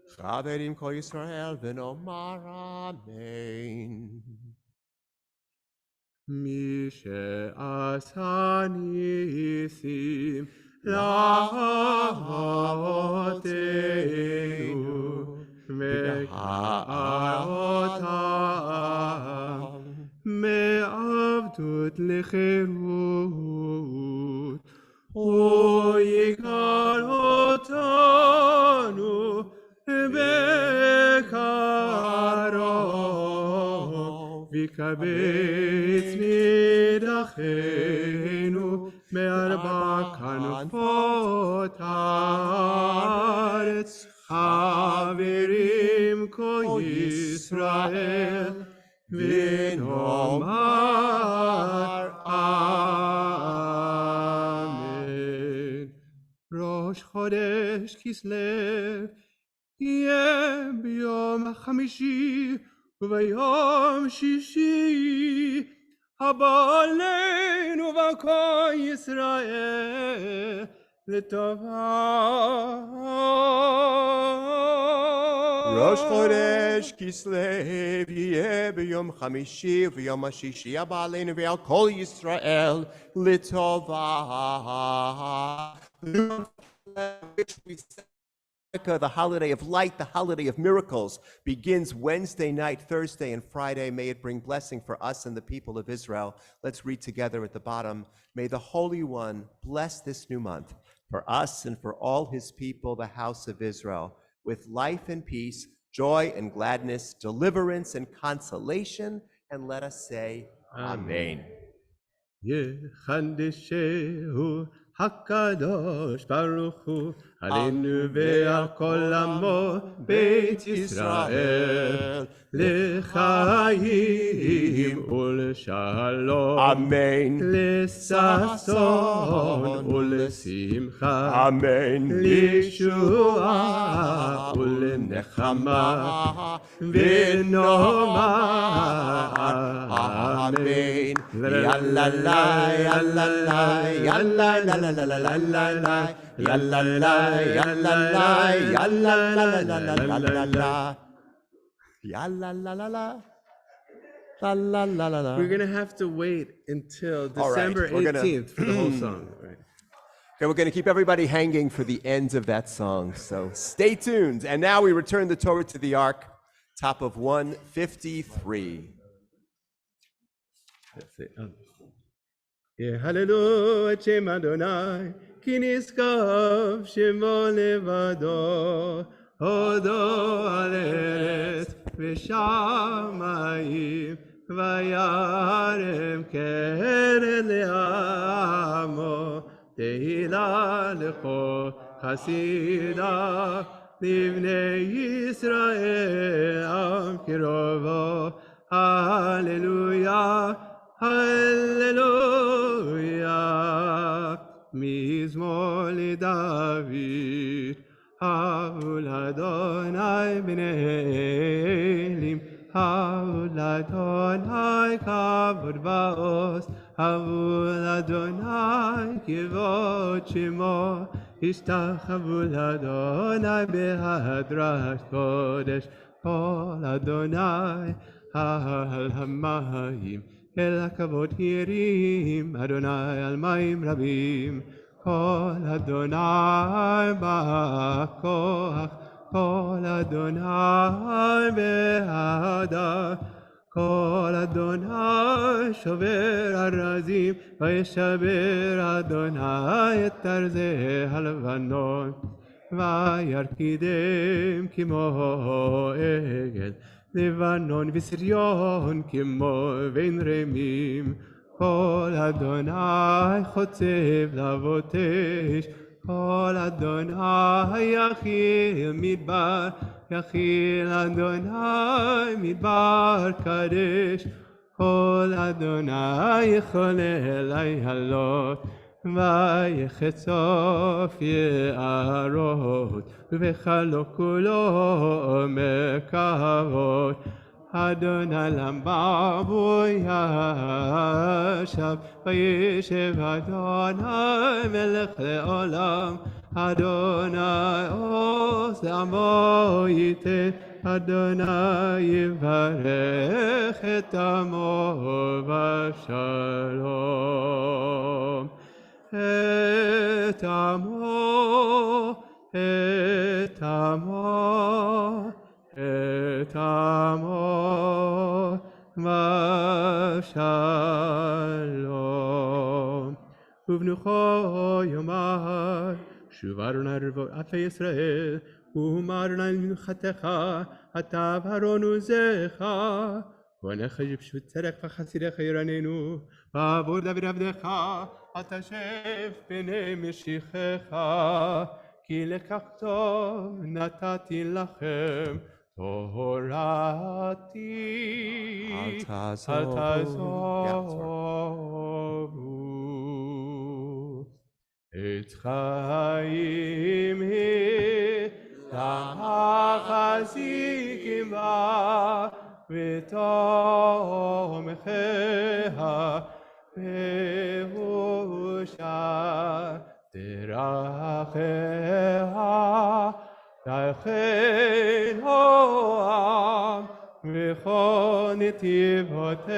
חברים כל ישראל ונאמר אמן. מי שעשה ניסים לאבותינו וגאל אותם מעבדות לחירות, הוא יגאל אותנו בקרוב, ויקבץ נידחינו מארבע כנפות הארץ. חברים כל ישראל ונאמר אמן. ראש חודש כסלו יהיה ביום החמישי, וביום שישי הבא עלינו וכל ישראל לטובה. Rosh Chodesh Kislev yeh b'yom Chamishi v'yom Hashishi haba aleinu v'al kol Yisrael litova. Which we the holiday of light, the holiday of miracles, begins Wednesday night, Thursday, and Friday. May it bring blessing for us and the people of Israel. Let's read together at the bottom. May the Holy One bless this new month for us and for all his people, the house of Israel, with life and peace, joy and gladness, deliverance and consolation. And let us say, Amen. יחדשהו הקדוש ברוך הוא עלינו ועל כל עמו בית ישראל לחיים ולשלום אמן. לששון ולשמחה אמן. לישועה ולנחמה ונאמר אמן. Yalla la yalla la yalla la la la la la la la yalla la yalla la yalla la la la la la la la yalla la la la la la la la. We're gonna have to wait until All right, December we're gonna- 18th for the whole song. Right. Okay, we're going to keep everybody hanging for the end of that song, so stay tuned. And now we return the Torah to the Ark, top of 153. That's it. יהללו את שם אדוני, כי נשגב שמו לבדו, הודו על ארץ ושמיים, וירם קרן לעמו, תהילה לכל חסידיו, לבני ישראל עם קרובו, הללויה. Hallelujah, מזמור לדוד, הלו לאדוני בני אלים, הלו לאדוני כבוד ועוז, הלו לאדוני כבוד שמו, השתחוו לאדוני בהדרת קודש, כל אדוני על המים. אל הכבוד ירים, אדוני על מים רבים, כל אדוני בכוח, כל אדוני בהדר, כל אדוני שובר ארזים, וישבר אדוני את ארזי הלבנון, וירקידם כמו עגל, לבנון וסריון כמו בין רמים, כל אדוני חוצב לבוטש, כל אדוני יכיל מדבר, יכיל אדוני מדבר קדש, כל אדוני יחולל עיילות, ויחצוף יערות, ובכלו כולו מקוות. אדוני למבו ישב, וישב אדוני מלך לעולם. אדוני עוז לעמו ייתן, אדוני יברך את עמו בשלום. את עמו, את עמו, את עמו בשלום. ובנוחו יאמר, שוב אדוני רבעי ישראל, ומר אדוני מנחתך, אתה ואהרון עוזך, כהניך יבשו צדק וחסידיך ירננו, בעבור דוד עבדך, אתה שב פני משיחך, כי לקח טוב נתתי לכם, תורתי אל תעזובו. את חיים היא תחזיקים בה, ותומכיה בהושע דרכיה דרכי נועם וכל נתיבותיה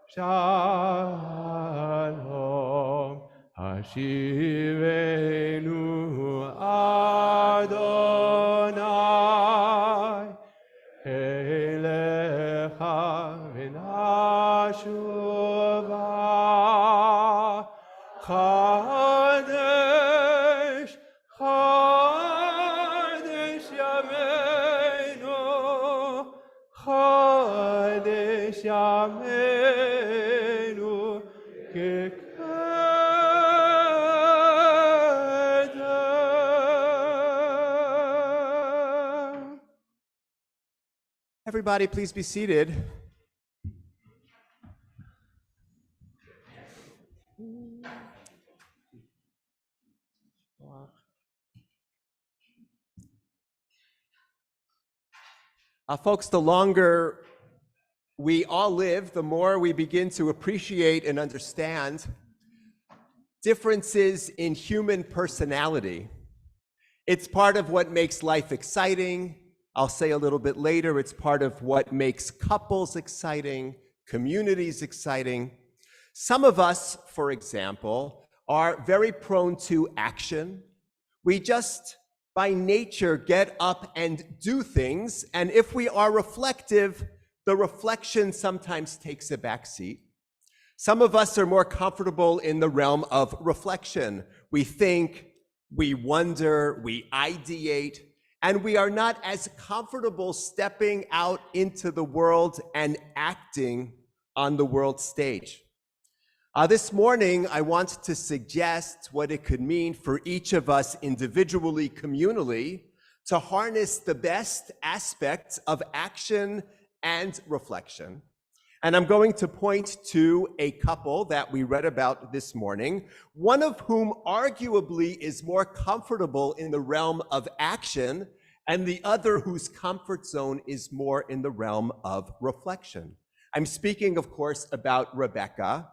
שלום. השיבנו אדוני אליך ונשובה. חדש חדש ימינו, חדש ימינו כקדם. Everybody, please be seated. Folks, the longer we all live, the more we begin to appreciate and understand differences in human personality. It's part of what makes life exciting. I'll say a little bit later, it's part of what makes couples exciting, communities exciting. Some of us, for example, are very prone to action. We just, by nature, get up and do things, and if we are reflective, the reflection sometimes takes a back seat. Some of us are more comfortable in the realm of reflection. We think, we wonder, we ideate, and we are not as comfortable stepping out into the world and acting on the world stage. This morning, I want to suggest what it could mean for each of us individually, communally, to harness the best aspects of action and reflection. And I'm going to point to a couple that we read about this morning, one of whom arguably is more comfortable in the realm of action, and the other whose comfort zone is more in the realm of reflection. I'm speaking, of course, about Rebecca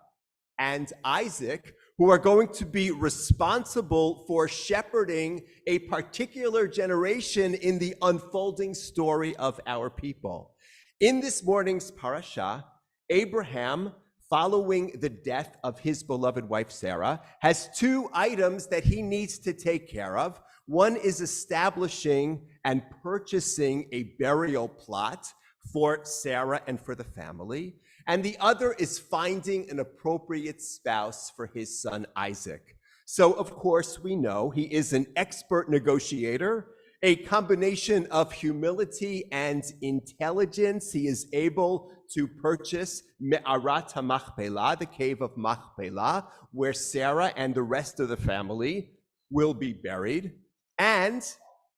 and Isaac, who are going to be responsible for shepherding a particular generation in the unfolding story of our people. In this morning's parasha, Abraham, following the death of his beloved wife Sarah, has two items that he needs to take care of. One is establishing and purchasing a burial plot for Sarah and for the family, and the other is finding an appropriate spouse for his son Isaac. So, of course, we know he is an expert negotiator, a combination of humility and intelligence. He is able to purchase Me'arat HaMachpelah, the cave of Machpelah, where Sarah and the rest of the family will be buried. And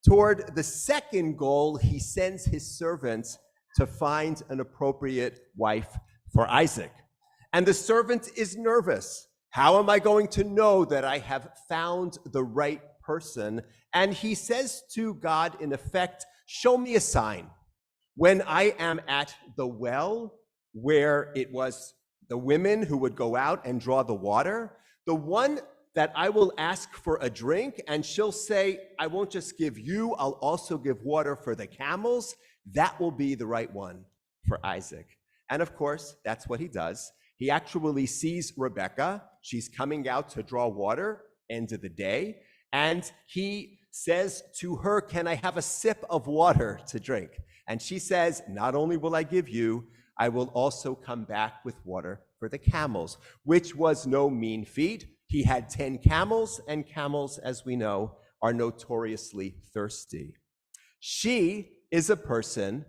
toward the second goal, he sends his servants to find an appropriate wife for Isaac. And the servant is nervous. How am I going to know that I have found the right person? And he says to God, in effect, show me a sign. When I am at the well, where it was the women who would go out and draw the water, the one that I will ask for a drink, and she'll say, I won't just give you, I'll also give water for the camels, that will be the right one for Isaac. And of course, that's what he does. He actually sees Rebecca. She's coming out to draw water, end of the day, and he says to her, can I have a sip of water to drink? And she says, not only will I give you, I will also come back with water for the camels, which was no mean feat. He had 10 camels, and camels, as we know, are notoriously thirsty. She is a person,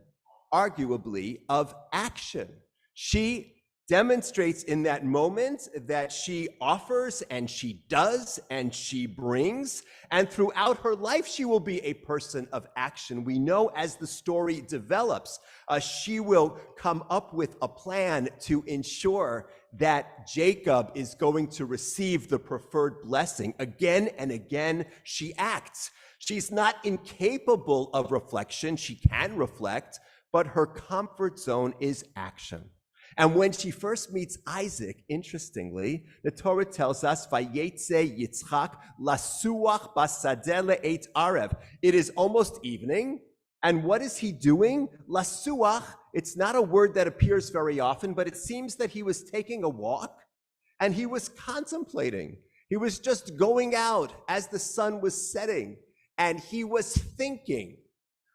arguably, of action. She demonstrates in that moment that she offers and she does and she brings, and throughout her life she will be a person of action. We know as the story develops, she will come up with a plan to ensure that Jacob is going to receive the preferred blessing. Again and again she acts. She's not incapable of reflection. She can reflect, but her comfort zone is action. And when she first meets Isaac, interestingly, the Torah tells us, Vayetze Yitzchak lasuach basadeh le'et arev. It is almost evening. And what is he doing? Lasuach, it's not a word that appears very often, but it seems that he was taking a walk and he was contemplating. He was just going out as the sun was setting and he was thinking.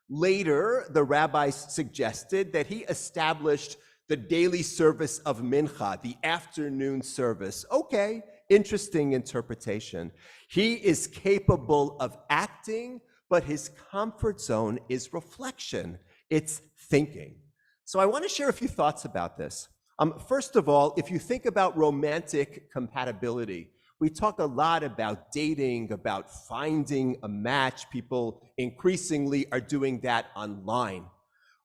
Later, the rabbis suggested that he established the daily service of mincha, the afternoon service. Okay, interesting interpretation. He is capable of acting, but his comfort zone is reflection. It's thinking. So I want to share a few thoughts about this. First of all, if you think about romantic compatibility, we talk a lot about dating, about finding a match. People increasingly are doing that online.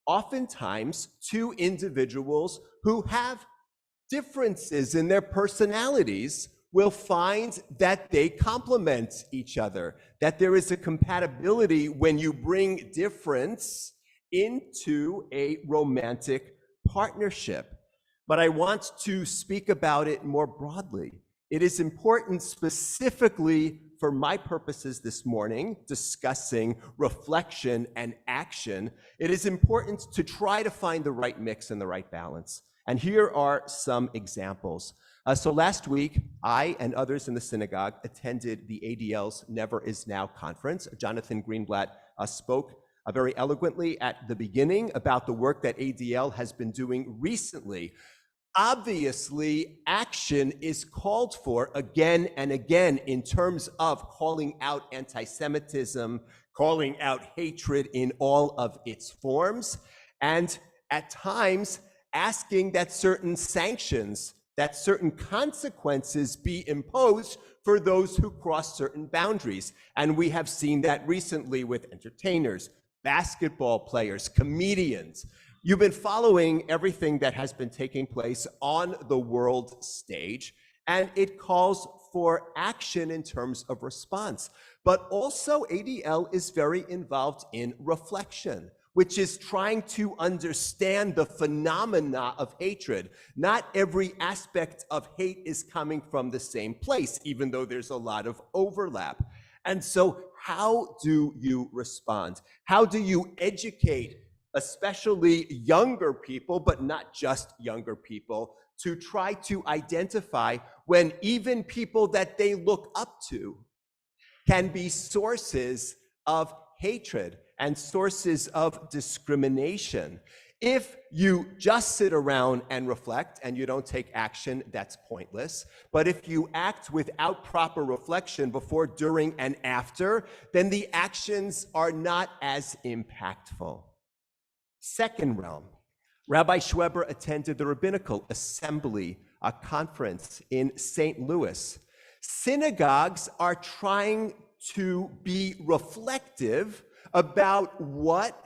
Oftentimes, two individuals who have differences in their personalities will find that they complement each other, that there is a compatibility when you bring difference into a romantic partnership. But I want to speak about it more broadly. It is important specifically for my purposes this morning, discussing reflection and action. It is important to try to find the right mix and the right balance. And here are some examples. So last week, I and others in the synagogue attended the ADL's Never Is Now conference. Jonathan Greenblatt spoke very eloquently at the beginning about the work that ADL has been doing recently. Obviously, action is called for again and again in terms of calling out anti-Semitism, calling out hatred in all of its forms, and at times asking that certain sanctions, that certain consequences be imposed for those who cross certain boundaries. And we have seen that recently with entertainers, basketball players, comedians. You've been following everything that has been taking place on the world stage, and it calls for action in terms of response. But also ADL is very involved in reflection, which is trying to understand the phenomena of hatred. Not every aspect of hate is coming from the same place, even though there's a lot of overlap. And so how do you respond? How do you educate especially younger people, but not just younger people, to try to identify when even people that they look up to can be sources of hatred and sources of discrimination? If you just sit around and reflect and you don't take action, that's pointless. But if you act without proper reflection before, during, and after, then the actions are not as impactful. Second realm, Rabbi Schweber attended the Rabbinical Assembly, a conference in St. Louis. Synagogues are trying to be reflective about what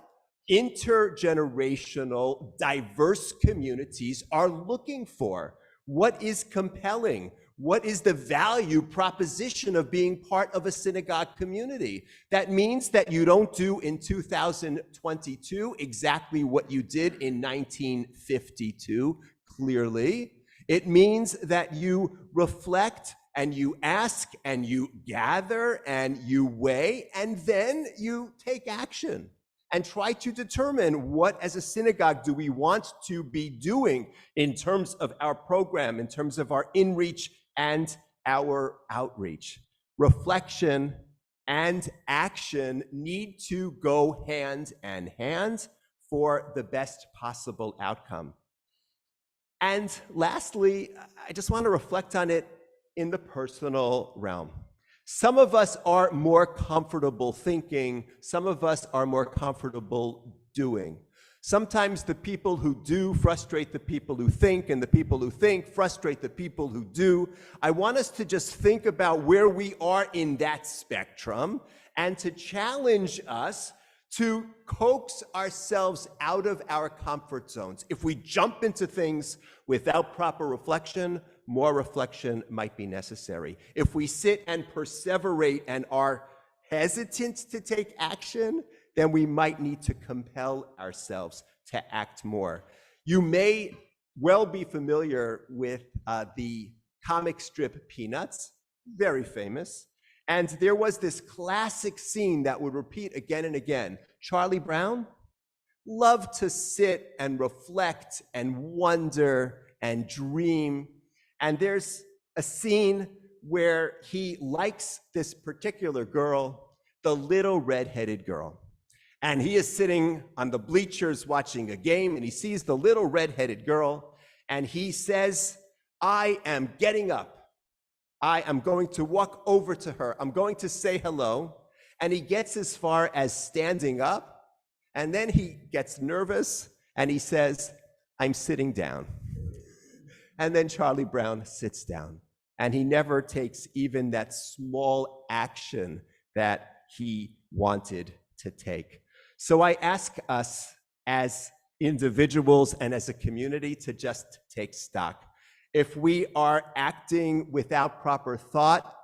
intergenerational, diverse communities are looking for. What is compelling? What is the value proposition of being part of a synagogue community? That means that you don't do in 2022 exactly what you did in 1952, clearly. It means that you reflect and you ask and you gather and you weigh and then you take action and try to determine what as a synagogue do we want to be doing in terms of our program, in terms of our in-reach and our outreach. Reflection and action need to go hand in hand for the best possible outcome. And lastly, I just want to reflect on it in the personal realm. Some of us are more comfortable thinking, some of us are more comfortable doing. Sometimes the people who do frustrate the people who think, and the people who think frustrate the people who do. I want us to just think about where we are in that spectrum and to challenge us to coax ourselves out of our comfort zones. If we jump into things without proper reflection, more reflection might be necessary. If we sit and perseverate and are hesitant to take action, then we might need to compel ourselves to act more. You may well be familiar with the comic strip Peanuts, very famous. And there was this classic scene that would repeat again and again. Charlie Brown loved to sit and reflect and wonder and dream. And there's a scene where he likes this particular girl, the little red-headed girl. And he is sitting on the bleachers watching a game, and he sees the little red-headed girl, and he says, I am getting up. I am going to walk over to her. I'm going to say hello. And he gets as far as standing up, and then he gets nervous, and he says, I'm sitting down. And then Charlie Brown sits down, and he never takes even that small action that he wanted to take. So I ask us as individuals and as a community to just take stock. If we are acting without proper thought,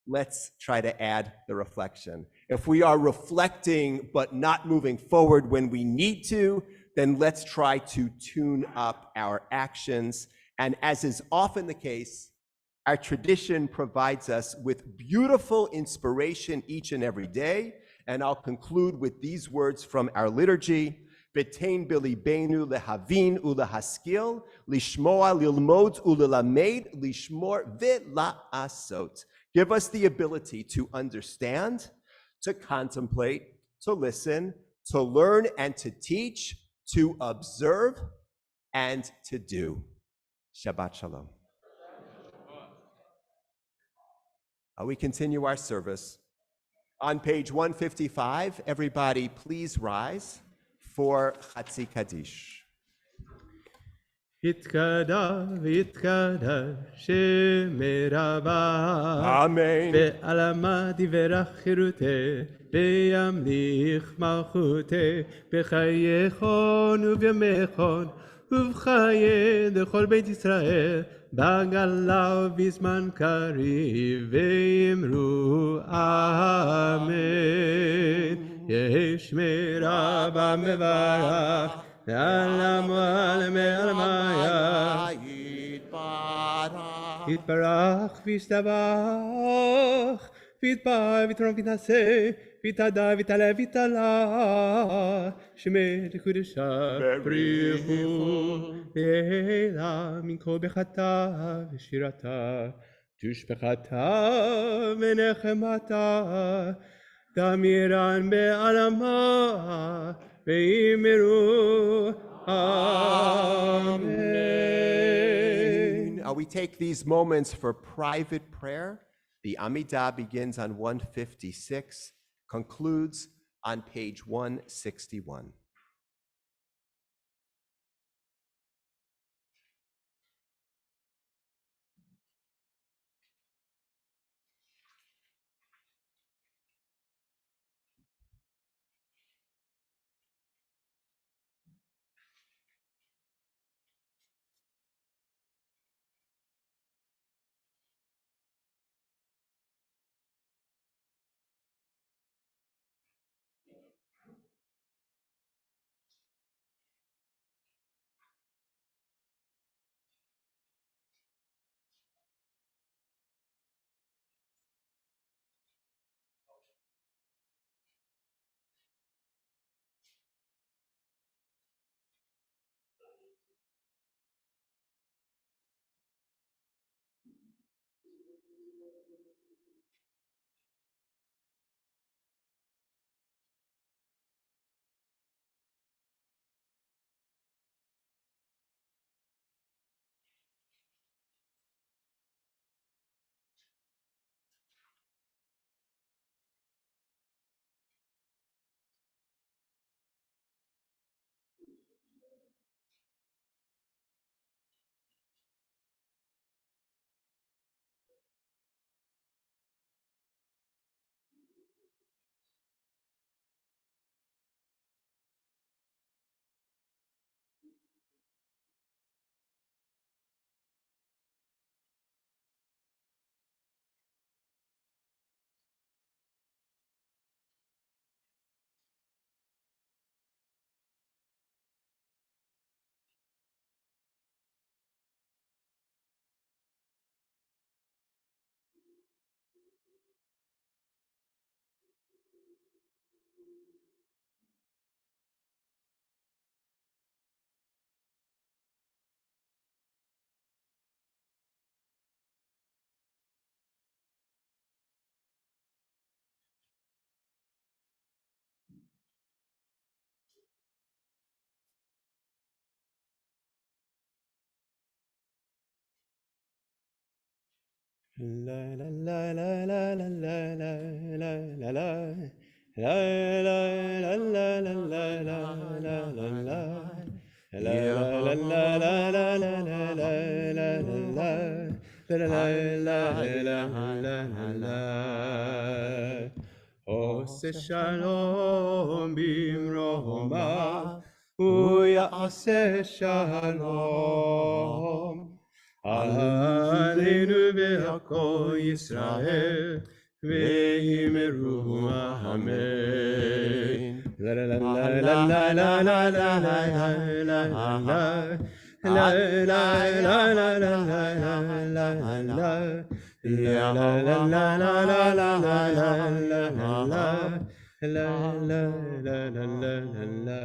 let's try to add the reflection. If we are reflecting but not moving forward when we need to, then let's try to tune up our actions. And as is often the case, our tradition provides us with beautiful inspiration each and every day. And I'll conclude with these words from our liturgy. Betain belibeinu lehavin ulehaskil, lishmoa lilmod ulelamed, lishmor ve'la'asot. Give us the ability to understand, to contemplate, to listen, to learn and to teach, to observe, and to do. Shabbat Shalom. We continue our service. On page 155, everybody please rise for Chatzi Kaddish. יתקדש ויתקדש שם רבה אמן. ועלמא דברך חירותי וימליך מלכותי בחייכון ובימיכון ובחיי לכל בית ישראל בגלה ובזמן קריב ואמרו אמן. ישמר רבה מברך יתברך וישתבח ויתפאר ויתרום ויתנשא ויתהדר ויתעלה ויתעלה שמי לקודשה בריחו לעילה מן כל בחטא ושירתה תשבחתה ונחמתה תמירן בעלמה Amen. We take these moments for private prayer. The Amidah begins on 156, concludes on page 161. La la la la la la la la la la la. La la la la la la la la la la. La la la la la la la la la la la. La la la la la la la. עושה שלום במרומיו, הוא יעשה שלום. עלינו ועל כל ישראל, ואמרו אמן. לה לה לה לה לה לה לה לה לה לה לה La la la la la la la la La la la la la la la la la la La la la la la la.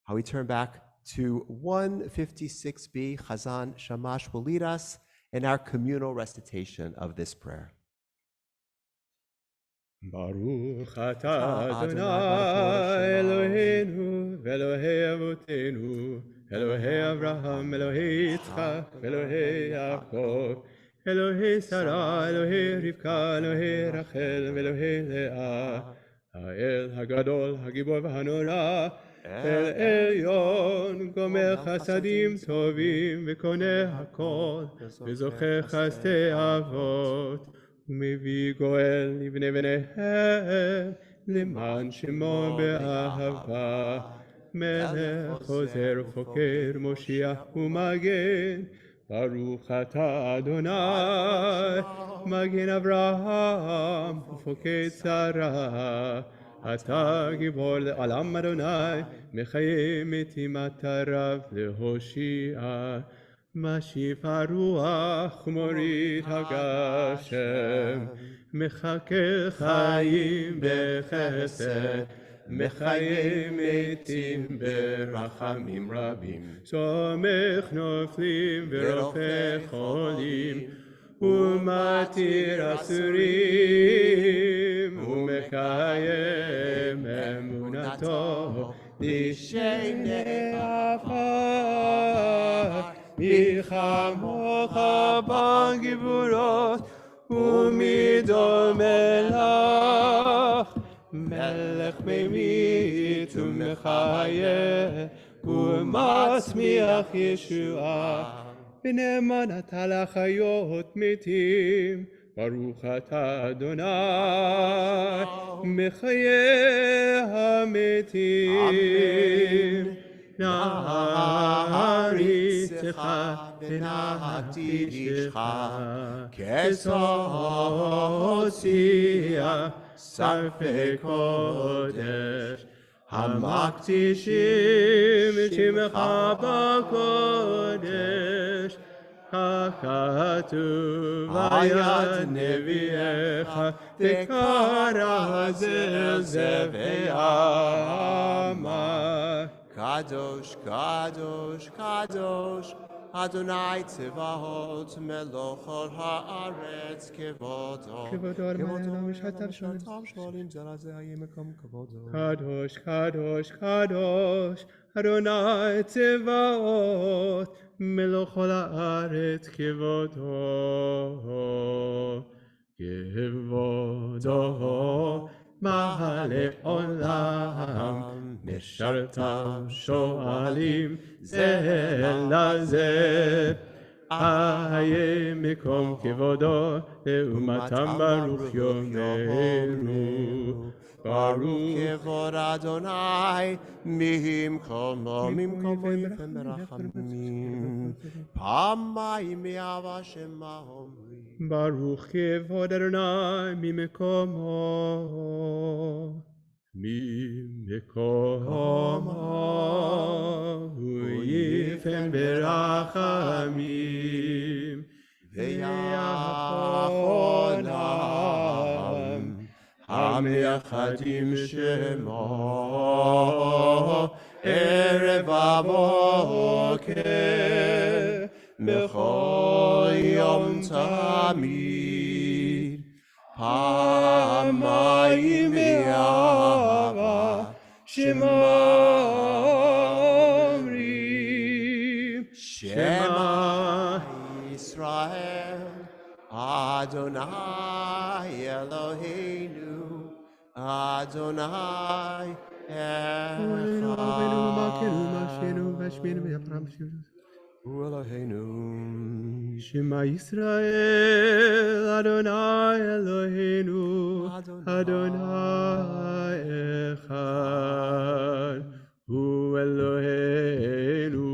How we turn back to 156b, Chazan Shamash will lead us in our communal recitation of this prayer. ברוך אתה אדוני אלוהינו ואלוהי אבותינו אלוהי אברהם אלוהי יצחק אלוהי יעקב אלוהי שרה אלוהי רבקה אלוהי רחל ואלוהי לאה האל הגדול הגיבור והנורא אל עליון גומר חסדים טובים וקונה הכל וזוכה חסדי אבות ומביא גואל לבני בניהם למען שמו באהבה מלך חוזר ופוקר מושיע ומגן ברוך אתה אדוני מגן אברהם ופוקד שרה אתה גיבור לעולם אדוני מחיה מתים אתה רב להושיע משיב הרוח מוריד הגשם מחכה חיים בחסד מחיה מתים ברחמים רבים סומך נופלים ורופא חולים ומתיר אסורים ומקיים אמונתו לשני עפר מי כמוך בגבורות ומי דומה לך מלך ממית ומחיה ומצמיח ישועה בנאמנת לחיות מתים ברוך אתה אדוני מחיי המתים נעריצך ונקדישך כסוד שיח שרפי קודש המקדישים את שמך בקודש הכתוב ביד נביאך וקרא זה זה ואמר קדוש, קדוש, קדוש, אדוני צבאות מלוך כל הארץ כבודו. כבודו אדוני משתף שואלים זה לזה יהיה מקום כבודו. קדוש, קדוש, קדוש, אדוני צבאות מלוך כל הארץ כבודו. כבודו מעלה עולם משרתם שואלים זה לזה איה מקום כבודו לאומתם ברוך יאמרו ברוך כבוד אדוני ממקומו יפן ברחמים פעמיים מאהבה שמה אומרים ברוך כבוד אדוני ממקומו הוא יפן ברחמים ויחונם המייחדים שמו ערב ובוקר בכל יום תמיד פעמיים באהבה שמה אומרים שמע Yisrael, Adonai Eloheinu, Adonai Echad. Eloheinu. Shema Yisrael, Adonai Eloheinu, Adonai Echad, Hu Eloheinu,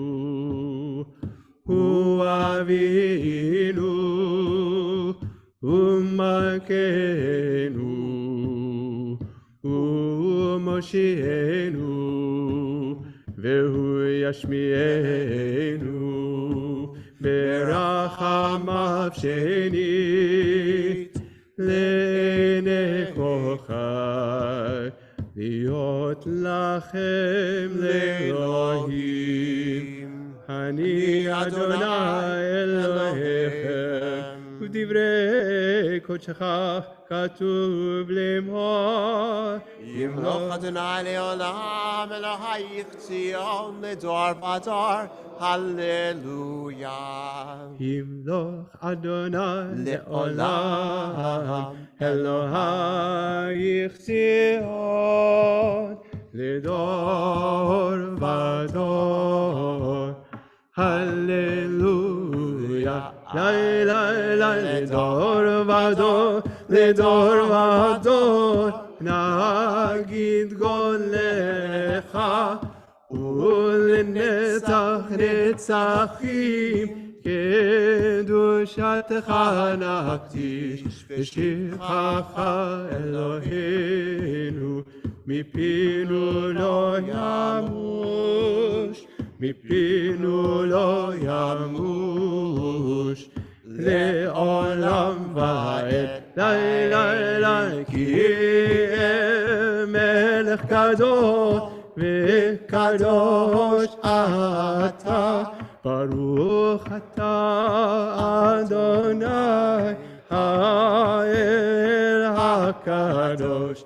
Hu Avinu, Hu Malkeinu, Hu Moshienu, Vehu Yashmienu, ברחמיו שנית לעיני כל חי, להיות לכם לאלוהים. אני אדוני אלוהיכם, ודברי קודשך כתוב לאמור. ימלוך אדוני לעולם, אלוהיך ציון לדור ודור. Hallelujah. ימלוך אדוני לעולם, אלוהיך ציון לדור ודור. הללויה, לילה לדור ודור, לדור ודור. נגיד גולך ולנצח נצחים, קדושתך נקדיש ושבחך אלוהינו, מפינו לא ימוש, מפינו לא ימוש, לעולם ועד. לילה כי מלך קדוש וקדוש אתה, ברוך אתה אדוני האל הקדוש.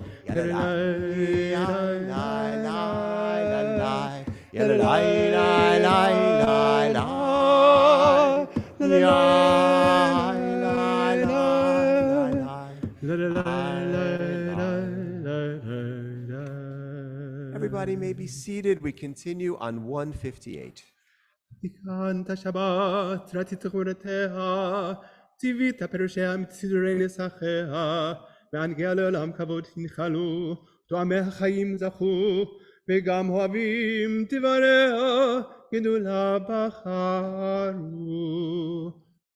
Everybody may be seated. We continue on 158. תיקנת שבת, רצית תכונותיה, ציווית פירושיה מסידורי נסחיה, והנגיע לעולם כבוד תנחלו, תואמי החיים זכו, וגם אוהבים דבריה, גדולה בחרו.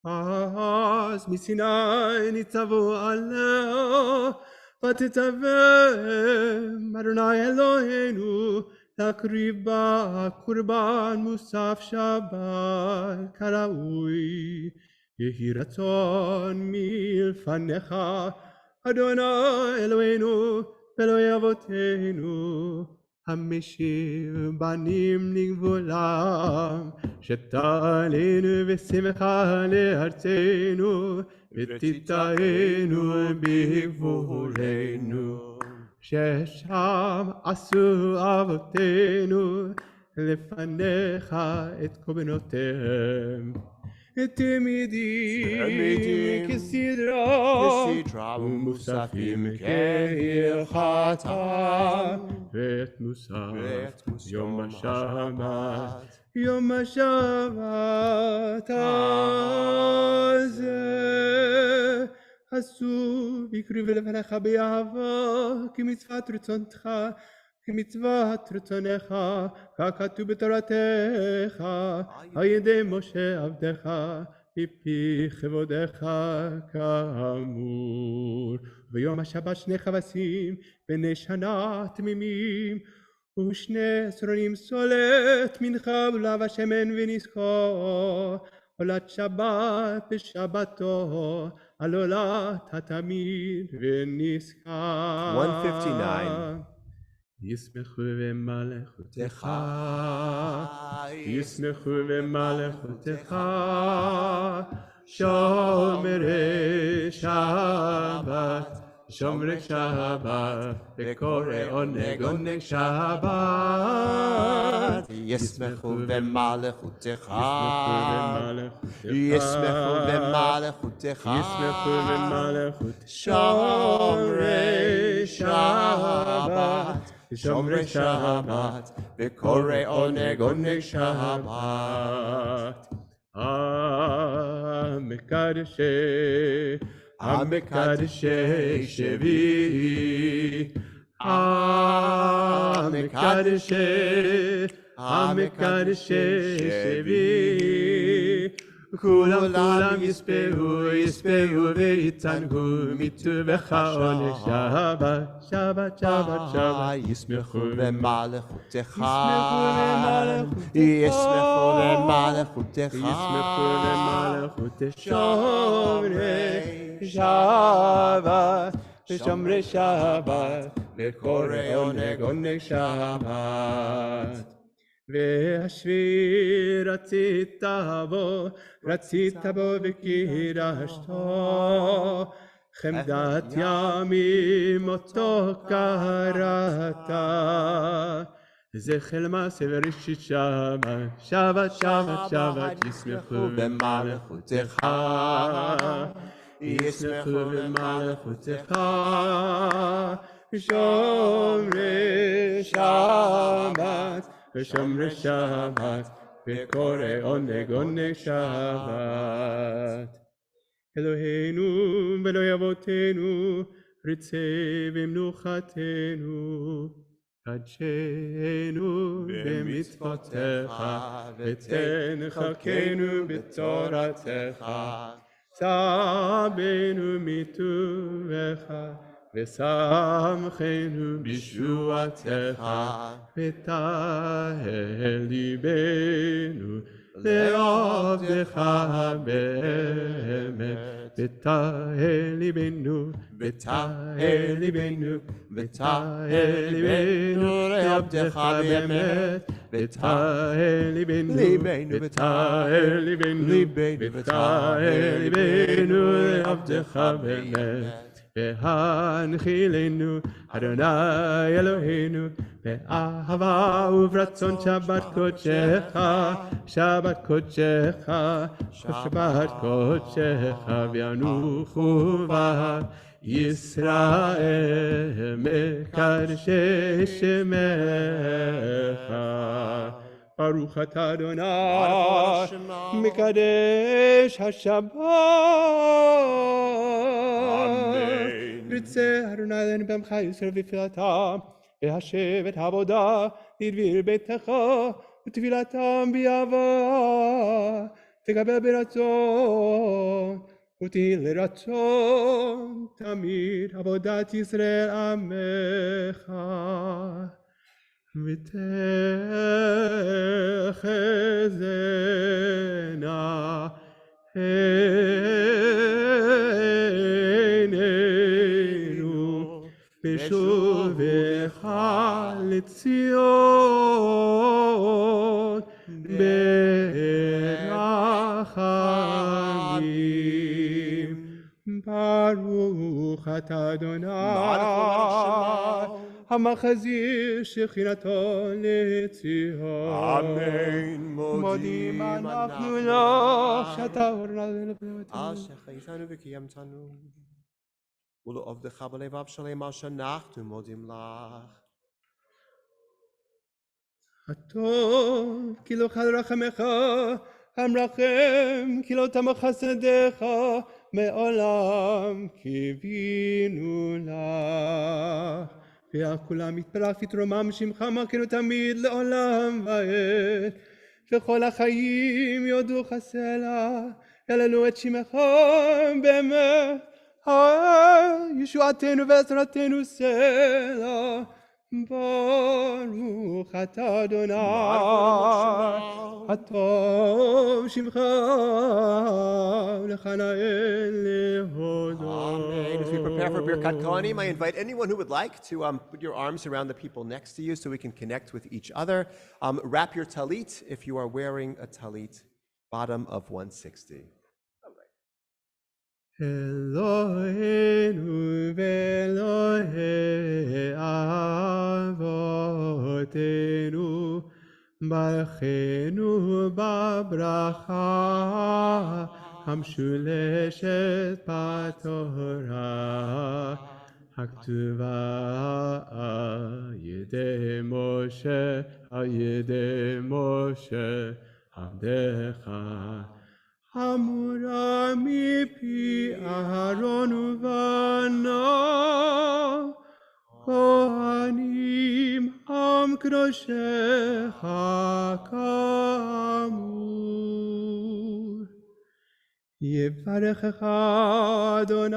אז מסיני ניצבו עליה, ותצווה אדוני אלוהינו להקריב בה קורבן מוסף שבת כראוי. יהי רצון מלפניך אדוני אלוהינו ואלוהי אבותינו, המשיב בנים לגבולם, שתעלינו בשמחה לארצנו, ותיטענו בגבולנו, ששם עשו אבותינו לפניך את קורבנותיהם. תמידים כסדרה ומוספים כהלכתם, ואת מוסף יום השבת, יום השבת הזה עשו ויקריבו לפניך באהבה, כמצוות רצונך, כמצוות רצונך, ככתוב בתורתך, על ידי משה עבדך, מפי כבודך כאמור. ביום השבת שני כבשים בני שנה תמימים, ושני עשרונים סולת מנחה ולהב השמן ונזכור, עולת שבת בשבתו, על עולת התמיד ונזכר. 159. ישמחו במלכותך, ישמחו במלכותך, שומרי שבת שומרי שבת, וקורא עונג שבת. ישמחו במלכותך, ישמחו במלכותך, ישמחו במלכותך. שומרי שבת, שומרי שבת, וקורא עונג שבת. המקדשי שבי, המקדשי שבי, כולם יספרו ויצנגו מטובך עונג שבת, שבת, שבת, שבת. ישמחו במלכותך, ישמחו במלכותך, שומרי שבת, שומרי שבת, וקורא עונג שבת. והשבי רצית בו וקידשתו, חמדת ימים אותו קראת. זכר מעשה וראשית שבת, שבת, שבת, שבת, ישמחו במלכותך, ישמחו במלכותך, שומרי שבת, ושומרי שבת, וקורא עונג שבת. אלוהינו ואלוהי אבותינו, רצה במנוחתנו, קדשנו במצוותיך, ותן חלקנו בתורתך, צבנו מטובך, ושמחנו בישועתך, ותהל ליבנו לעבדך באמת, ותהל ליבנו, ותהל ליבנו, ותהל ליבנו לעבדך באמת, ותהל ליבנו, ותהל ליבנו, ותהל ליבנו לעבדך באמת. והנחילנו אדוני אלוהינו באהבה וברצון שבת קודשך, שבת קודשך, שבת קודשך, וינוחו בה ישראל מקדשי שמך. ברוך אתה אדוני מקדש השבת. רצה אדוני אלינו בעמך ישראל בפילתם, והשב את העבודה לדביר ביתך, ותפילתם באהבה תקבל ברצון, ותהי לרצון תמיד עבודת ישראל עמך. ותחזינה עינינו בשובך לציון ברחמים. ברוך אתה אדוני המחזיר שכינתו לציון. אמן. מודים אנחנו לך שאתה הורדנו לבריאותנו. על שחייתנו וקיימתנו, ולעובדך בלבב שלם על שאנחנו מודים לך. הטוב כי לא חל רחמך, המרחם כי לא תמך חסדיך, מעולם קיווינו לך. ועל כולם יתברך ויתרומם שמך מלכנו תמיד לעולם ועד, וכל החיים יודוך סלע, יהללו את שמך באמת, ישועתנו ועזרתנו סלע. ברוך אתה אדוני הטוב שמך ולך נאה להודות. Amen. As we prepare for Birkat Kohanim, I invite anyone who would like to put your arms around the people next to you so we can connect with each other. Wrap your talit if you are wearing a talit, bottom of 160. Eloheinu ve'Elohei avotenu, baruchenu babracha המשולשת בתורה, הכתובה על ידי משה עבדך. אמורה מפי אהרון ובניו, כהנים עם קדושך כאמור. יברכך אדוני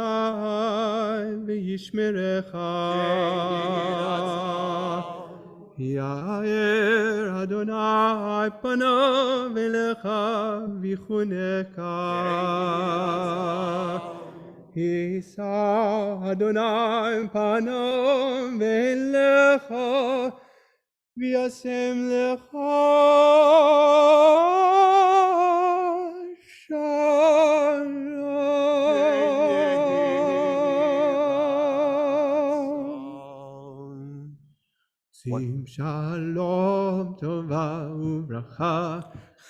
וישמרך. יאר אדוני פניו אליך ויחונקה. יישא אדוני פניו אליך וישם לך שים שלום טובה וברכה,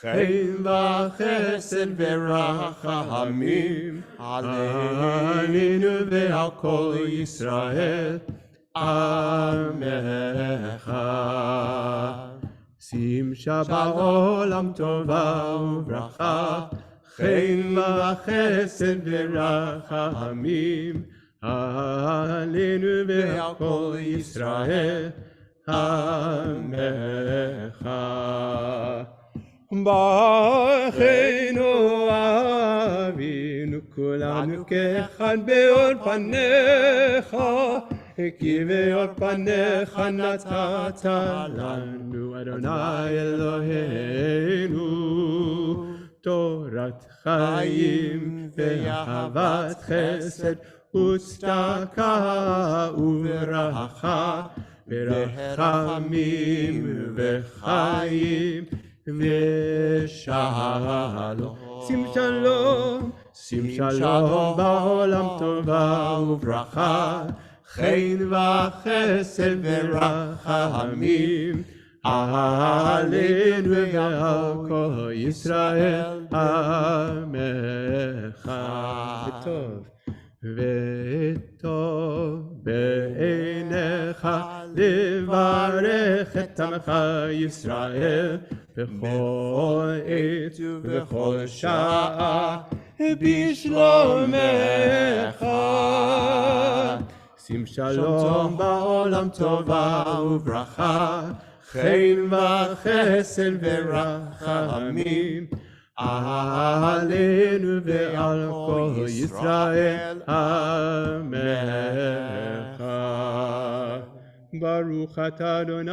חן וחסד ורחמים עלינו ועל כל ישראל עמך. שים שבעולם טובה וברכה, חן וחסד ורחמים עלינו ועל כל ישראל עמך. ברכנו אבינו כולנו כאחד באור פניך, כי באור פניך נתת לנו אדוני אלוהינו תורת חיים ואהבת חסד וצדקה וברכה ורחמים וחיים ושלום. שים שלום, שים שלום בעולם טובה וברכה, חן וחסד ורחמים עלינו ועל כל ישראל עמך. וטוב בעיניך לברך את עמך ישראל בכל עת ובכל שעה בשלומך. שים שלום בעולם טובה וברכה, חן וחסד ורחמים עלינו ועל כל ישראל עמך. ברוך אתה אדוני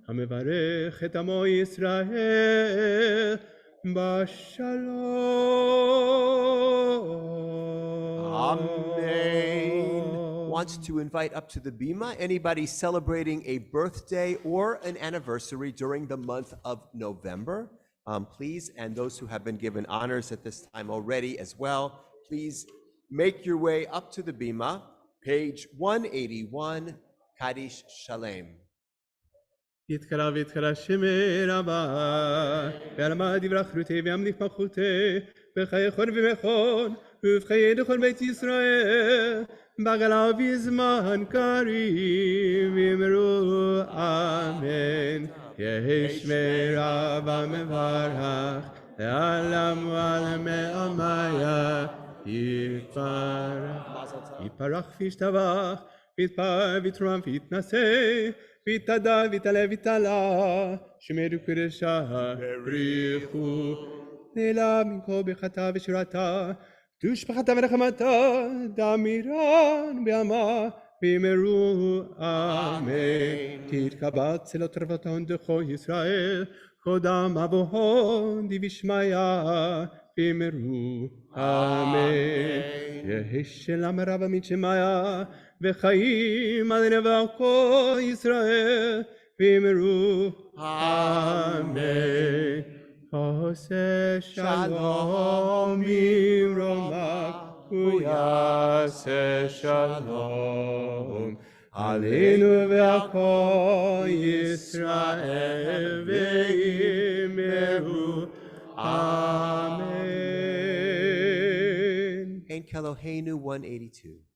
המברך את עמו ישראל בשלום. Amen. Wants to invite up to the Bima anybody celebrating a birthday or an anniversary during the month of November. Please, and those who have been given honors at this time already as well, please make your way up to the Bima, page 181, Kaddish Shalem. יתקרא ויתקרא שמי רבה, ועלמא דברה חירותי וימליך מלכותי, בחיי חון ומחון, ובחיי לכל בית ישראל, בגלה ובזמן קריב, אמרו אמן. יהי שמי רבה מברך, לעלם ועלמי עמיה, יתפרח וישתבח, ויתפאר ויתרום ויתנשא, ויתהדר ויתעלה ויתעלה, שמרו קדושה בריחו, נעלה מכל ברכתה ושירתה, קדוש פחתה ורחמתה, דמירן בעמה, ואמרו אמן. תתקבל צלות רבותיהן דכו ישראל, קודם אבוהן דבשמיא, ואמרו אמן. יהי שלום רב משמיא, וחיים עלינו ועל כל ישראל, ואמרו אמן. עושה שלום ממרומיו, הוא יעשה שלום עלינו ועל כל ישראל ואמרו אמן. Ein Keloheinu 182.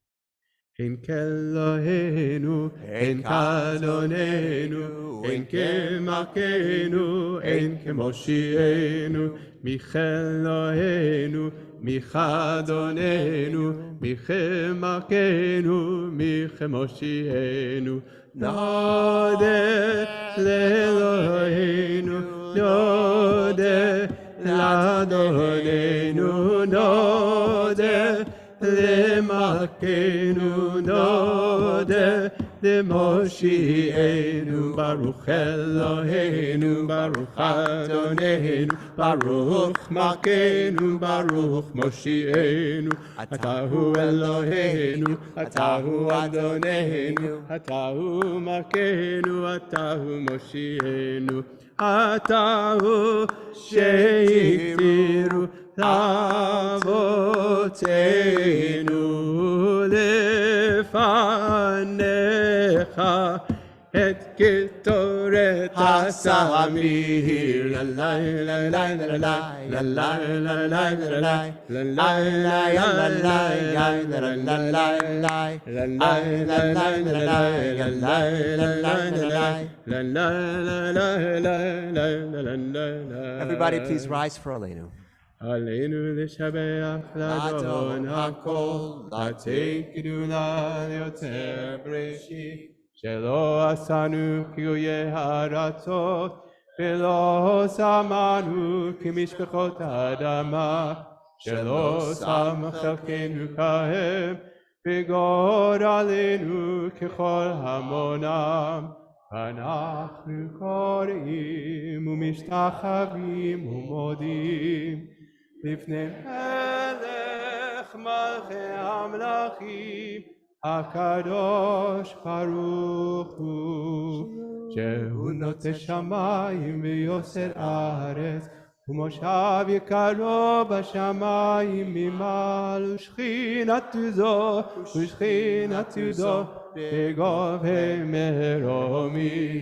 אין כאלוהינו, אין כאדוננו, אין כמלכנו, אין כמושיענו, מי כאלוהינו, מי כאדוננו, מי כמלכנו, מי כמושיענו. נודה לאלוהינו, נודה לאדוננו, נודה למלכנו, נודה למושיענו. ברוך אלוהינו, ברוך אדוננו, ברוך מלכנו, ברוך מושיענו. אתה הוא אלוהינו, אתה הוא אדוננו, אתה הוא מלכנו, אתה הוא מושיענו. אתה הוא שהתירו לאבותינו לפניך את קטורת הסמיר. Everybody please rise for Aleinu. עלינו לשבח לאדון הכל, לתת גדולה ליוצר בראשית, שלא עשנו כגויי הארצות, ולא שמנו כמשפחות האדמה, שלא שם חלקנו כהם, וגורלנו ככל המונם. אנחנו קוראים ומשתחווים ומודים לפני מלך מלכי המלכים, הקדוש ברוך הוא, שהוא נוטה שמיים ויוסר ארץ, ומושב יקרו בשמיים ממעל, ושכינתו זו ושכינתו זו בגובה מרומי.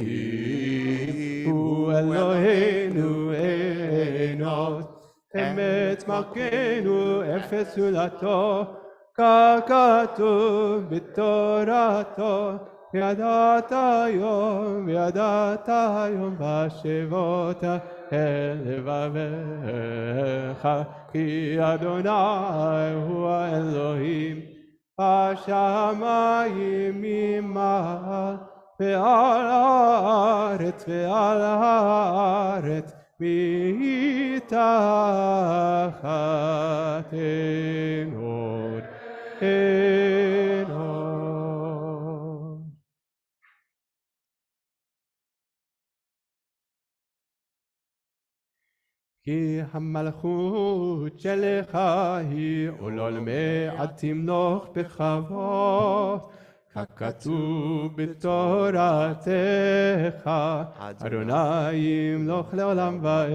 הוא אלוהינו עינות, אמת מלכנו אפס זולתו, כך כתוב בתורתו. וידעת היום בשבות אל לבביך, כי אדוני הוא האלוהים בשמיים ממעל, ועל הארץ מתחת אין עוד, אין עוד. כי המלכות שלך היא ולעולמי עד תמלוך בכבוד, ככתוב בתורתך, אדוני ימלוך לעולם ועד.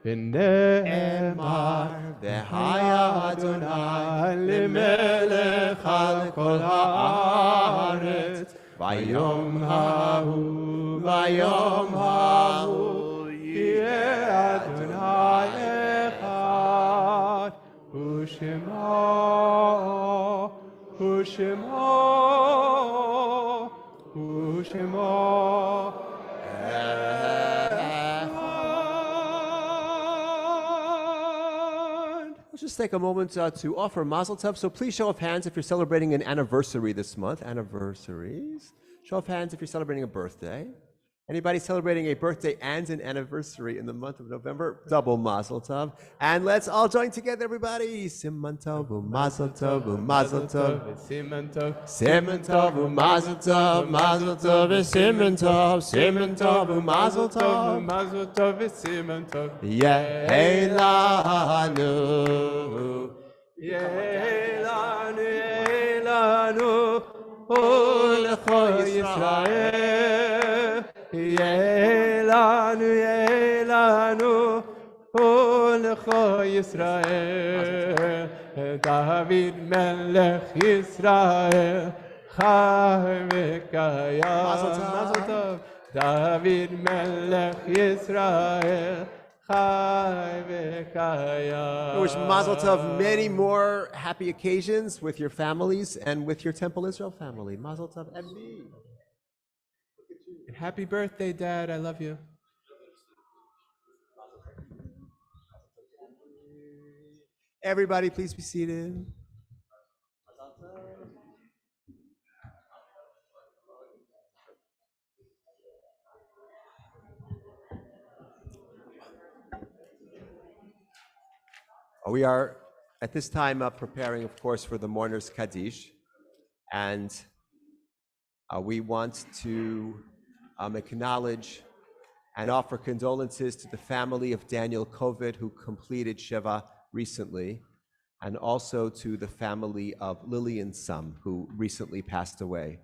ונאמר, והיה אדוני למלך על כל הארץ, ביום ההוא יהיה אדוני אחד, ושמו Let's just take a moment to offer Mazel Tov. So please show of hands if you're celebrating an anniversary this month. Anniversaries. Show of hands if you're celebrating a birthday. Anybody celebrating a birthday and an anniversary in the month of November? Double Mazel Tov. And let's all join together, everybody. Siman Tov, Mazel Tov, Mazel Tov, Siman Tov, Siman Tov, Mazel Tov, Mazel Tov, Siman Tov, Siman Tov, Mazel Tov, Mazel Tov, Siman Tov. Yehelanu, Yehelanu, Olcho Yisrael. Yehelanu, Melech Yisrael, David Melech Yisrael, Chai v'kayam. Mazel tov. David Melech Yisrael, Chai v'kayam. I wish Mazel Tov many more happy occasions with your families and with your Temple Israel family. Mazel Tov, MB. Happy birthday, Dad. I love you. Everybody, please be seated. We are at this time preparing, of course, for the mourners Kaddish, and we want to acknowledge and offer condolences to the family of Daniel Kovid, who completed Shiva recently, and also to the family of Lillian Sum, who recently passed away.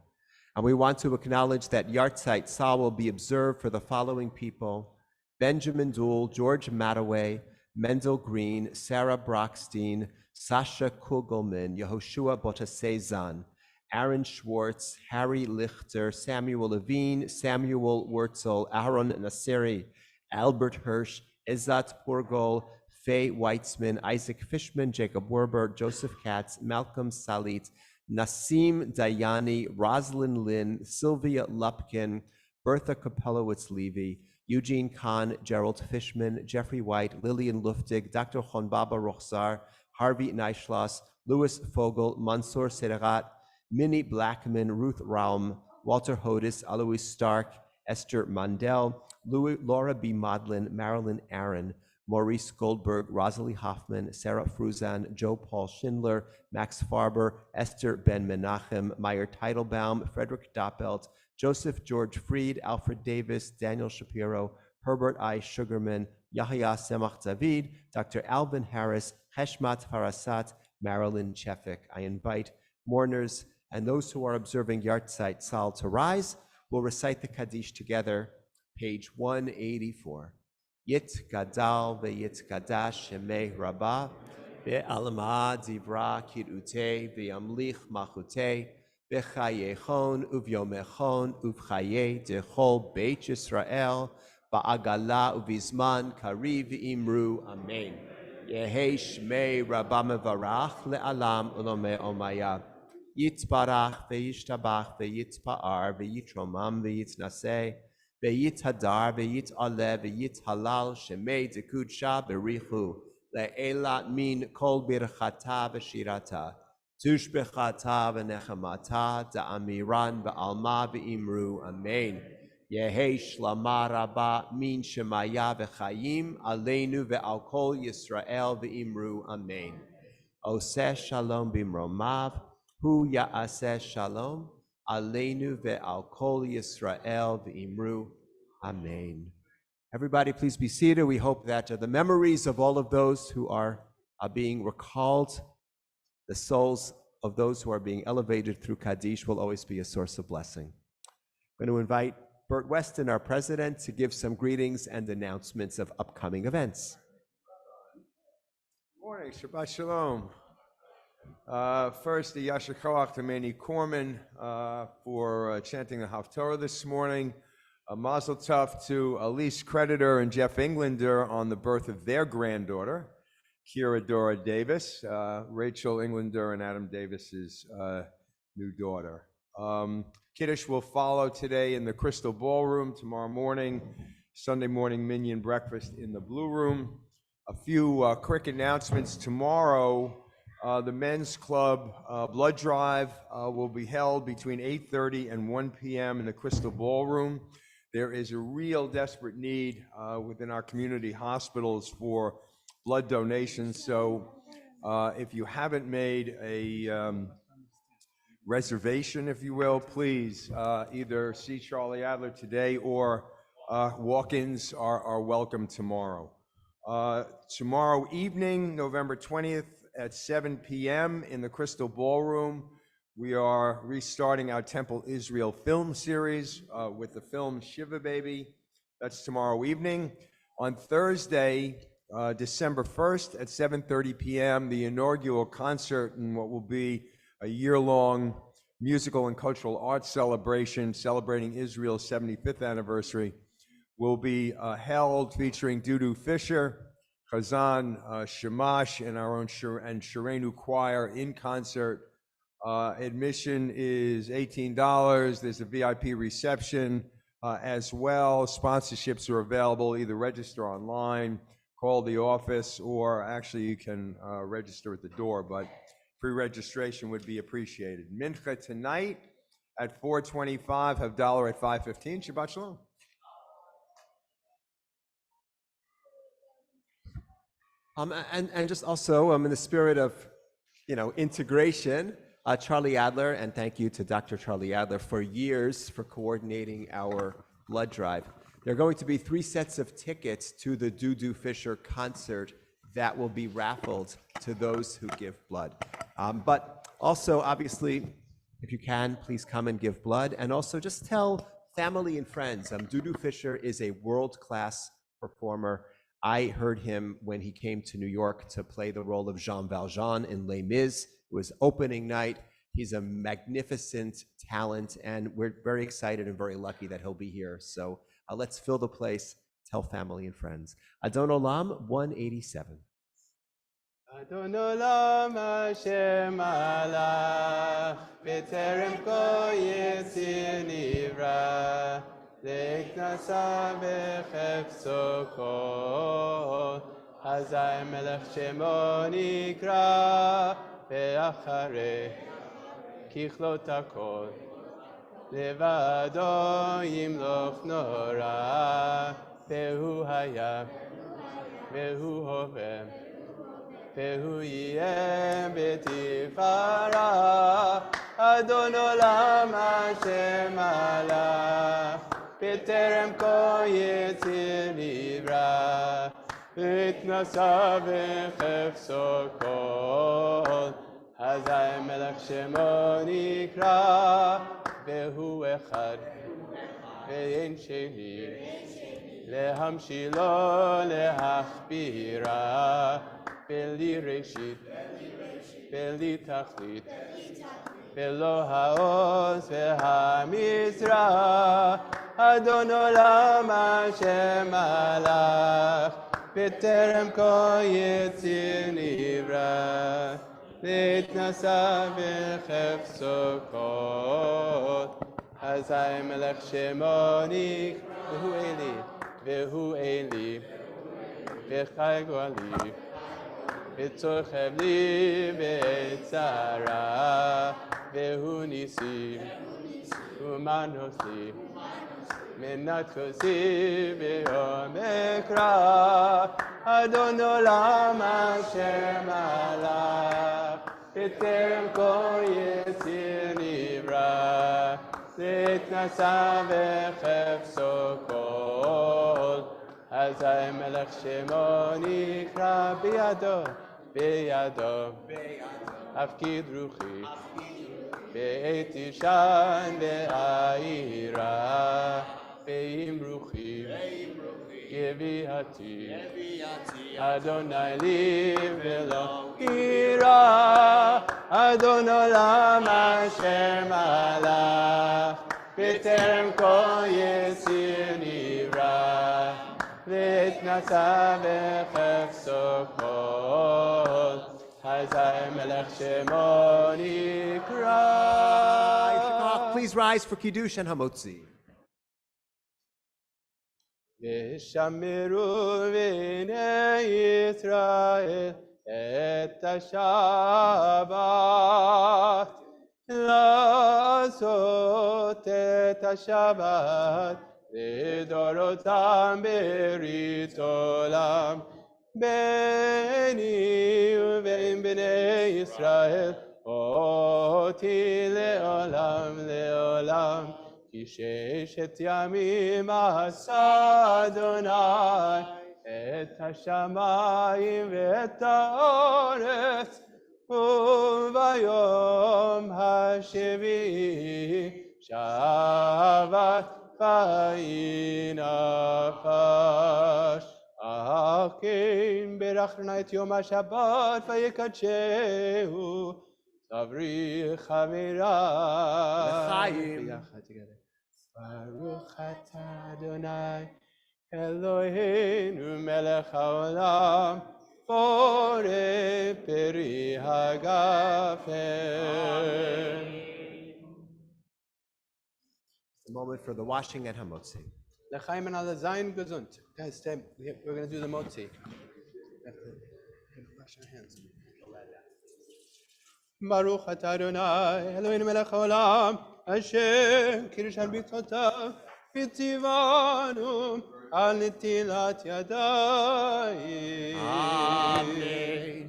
And we want to acknowledge that Yartzeit Sal will be observed for the following people: Benjamin Dool, George Mattaway, Mendel Green, Sarah Brockstein, Sasha Kugelman, Yehoshua Botasezan, Aaron Schwartz, Harry Lichter, Samuel Levine, Samuel Wurtzel, Aaron Nasseri, Albert Hirsch, Izzat Purgol, Faye Weitzman, Isaac Fishman, Jacob Werber, Joseph Katz, Malcolm Salit, Nassim Dayani, Rosalind Lynn, Sylvia Lupkin, Bertha Kapelowitz-Levy, Eugene Kahn, Gerald Fishman, Jeffrey White, Lillian Luftig, Dr. Honbaba Rochzar, Harvey Neischloss, Louis Fogel, Mansour Sederat, Minnie Blackman, Ruth Raum, Walter Hodis, Alois Stark, Esther Mandel, Laura B. Modlin, Marilyn Aaron, Maurice Goldberg, Rosalie Hoffman, Sarah Fruzan, Joe Paul Schindler, Max Farber, Esther Ben Menachem, Meyer Teitelbaum, Frederick Doppelt, Joseph George Fried, Alfred Davis, Daniel Shapiro, Herbert I. Sugarman, Yahya Semach David, Dr. Alvin Harris, Heshmat Farasat, Marilyn Chefik. I invite mourners and those who are observing Yartzeit Sal to rise. We'll recite the Kaddish together, page 184. Yit gadal ve'yit kadash shemei rabah ve'alma divra kirute ve'amlich machute ve'chayechon uvyomechon uvchaye dechol beit Yisrael ba'agala uvizman kariv imru amen. Yehi shmei rabah mevarach le'alam ulome omaya. Yitzbarach ve'yishtabach ve'yitzpa'ar ve'yitromam ve'yitnaseh Ve'yit hadar, ve'yit ale, ve'yit halal, shemei dekudsha berichu, le'elat min kol birchata v'shirata, tushbechata v'nechamata, da'amiran v'alma v'imru, amen. Yehi shlama rabba min shemaya v'chayim, aleinu ve'al kol Yisrael v'imru, amen. Oseh shalom bimromav, hu ya'aseh shalom, Aleinu ve'al kol Yisrael v'imru. Amen. Everybody, please be seated. We hope that the memories of all of those who are being recalled, the souls of those who are being elevated through Kaddish will always be a source of blessing. I'm going to invite Bert Weston, our president, to give some greetings and announcements of upcoming events. Good morning, Shabbat Shalom. First, the Yasher Koach to Manny Corman for chanting the Haftorah this morning. Mazel Tov to Elise Creditor and Jeff Englander on the birth of their granddaughter, Kira Dora Davis, Rachel Englander and Adam Davis's new daughter. Kiddush will follow today in the Crystal Ballroom tomorrow morning, Sunday morning Minyan breakfast in the Blue Room. A few quick announcements. Tomorrow, the Men's Club blood drive will be held between 8:30 and 1 p.m. in the Crystal Ballroom. There is a real desperate need within our community hospitals for blood donations. So if you haven't made a reservation, if you will, please either see Charlie Adler today or walk-ins are welcome tomorrow. Tomorrow evening, November 20th at 7 p.m. in the Crystal Ballroom, we are restarting our Temple Israel film series with the film Shiva Baby. That's tomorrow evening. On Thursday, December 1st at 7:30 p.m., the inaugural concert in what will be a year-long musical and cultural arts celebration celebrating Israel's 75th anniversary will be held, featuring Dudu Fisher, Chazan Shamash, and our own Shirenu Choir in concert. Admission is $18. There's a VIP reception as well. Sponsorships are available. Either register online, call the office, or actually you can register at the door, but pre-registration would be appreciated. Mincha tonight at 4:25, Havdalah at 5:15. Shabbat Shalom. And just also in the spirit of, integration, Charlie Adler, and thank you to Dr. Charlie Adler for years for coordinating our blood drive. There are going to be 3 sets of tickets to the Dudu Fisher concert that will be raffled to those who give blood. But also, obviously, if you can, please come and give blood. And also just tell family and friends. Dudu Fisher is a world-class performer. I heard him when he came to New York to play the role of Jean Valjean in Les Mis. It was opening night. He's a magnificent talent, and we're very excited and very lucky that he'll be here. So let's fill the place, tell family and friends. Adon Olam 187. Adon Olam Hashem Malach B'terem Kol Yetzir Nivra Le'iknasa B'chefso Kol Hazai Melech Shemo Nikra Ve'acharei Kichlot HaKol Levado Yimloch Nora Ve'hu Haya Ve'hu Hoveh Ve'hu yeh b'tifara Adon Olam Hashem Malach B'terem Kol Yetzir Nivra V'itnasa v'chefso Kol Hazai Melech Shemo Nikra Ve'hu Echad Ve'en Sheni Lehamshilo lehachbira Beli Reshit Beli Tachlit Belo Haoz Ve'hamizra Adon Olam Hashem Malach B'terem Kol Yetzir Nivra V'itnasa v'chefso Kol Hazai Melech Shemo Nikra Ve'hu Eli Ve'hu Eli Ve'chai Goali Ve'tzochev li ve'tzara Ve'hu Nisi Umanos li Menat Kosi Ve'om Ekra Adon Olam Hashem Malach B'terem Kol Yetzir Nivra Le'itnasa v'chefso Kol Hazai Melech Shemo Nikra B'yado Afkid Ruchi Be'et Ishan Be'ayira Be'im Ruchi Yeviati Adonai li v'lo ira Adon Olam Hashem Malach B'terem Kol Yetzir Nivra V'itnasa v'chefso Kol Hazai Melech Shemo Nikra. Please rise for Kiddush and Hamotzi. V'shameru v'nei Yisrael et ha-Shabbat לעשות את השבת לדורותם ברית עולם ביני ובין בני ישראל אותי לעולם לעולם כי 6 ימים עשה אדוני את השמיים ואת הארץ וביום השביעי שבת וינחש. כן ברכנה את יום השבת ויקדשהו תבריך חבריי. לחיים. ביחד together. ברוך אתה אדוני אלוהינו מלך העולם בורא פרי הגפן. A moment for the washing and hamotzi. L'chaim and alle sein gesund. Guys, we're going to do the motzi. Wash our hands. Baruch atah Adonai, Eloheinu melech haolam, Hashem kiddush britotah, v'tzivanu al netilat yadayim. Amen.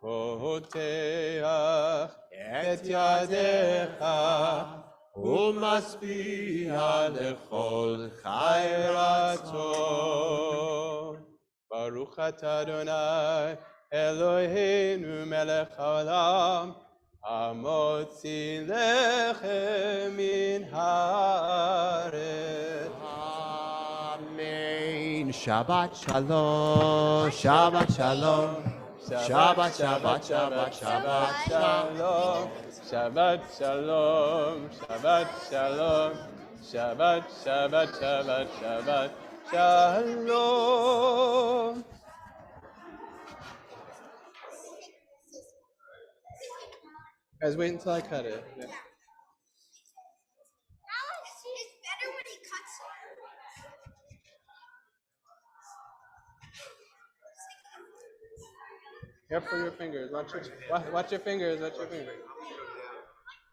Poteach et yadecha, ומשפיע לכל חי רצון. ברוך אתה אדוני אלוהינו מלך העולם המוציא לחם מן הארץ. Amen. Shabbat shalom. Shabbat shalom. Shabbat, Shabbat, Shabbat, Shabbat, shalom. Shabbat shalom, Shabbat shalom, Shabbat, Shabbat, Shabbat, Shabbat, shalom. Guys, wait until I cut it. Yeah. Careful your fingers. Watch your fingers. Watch your fingers.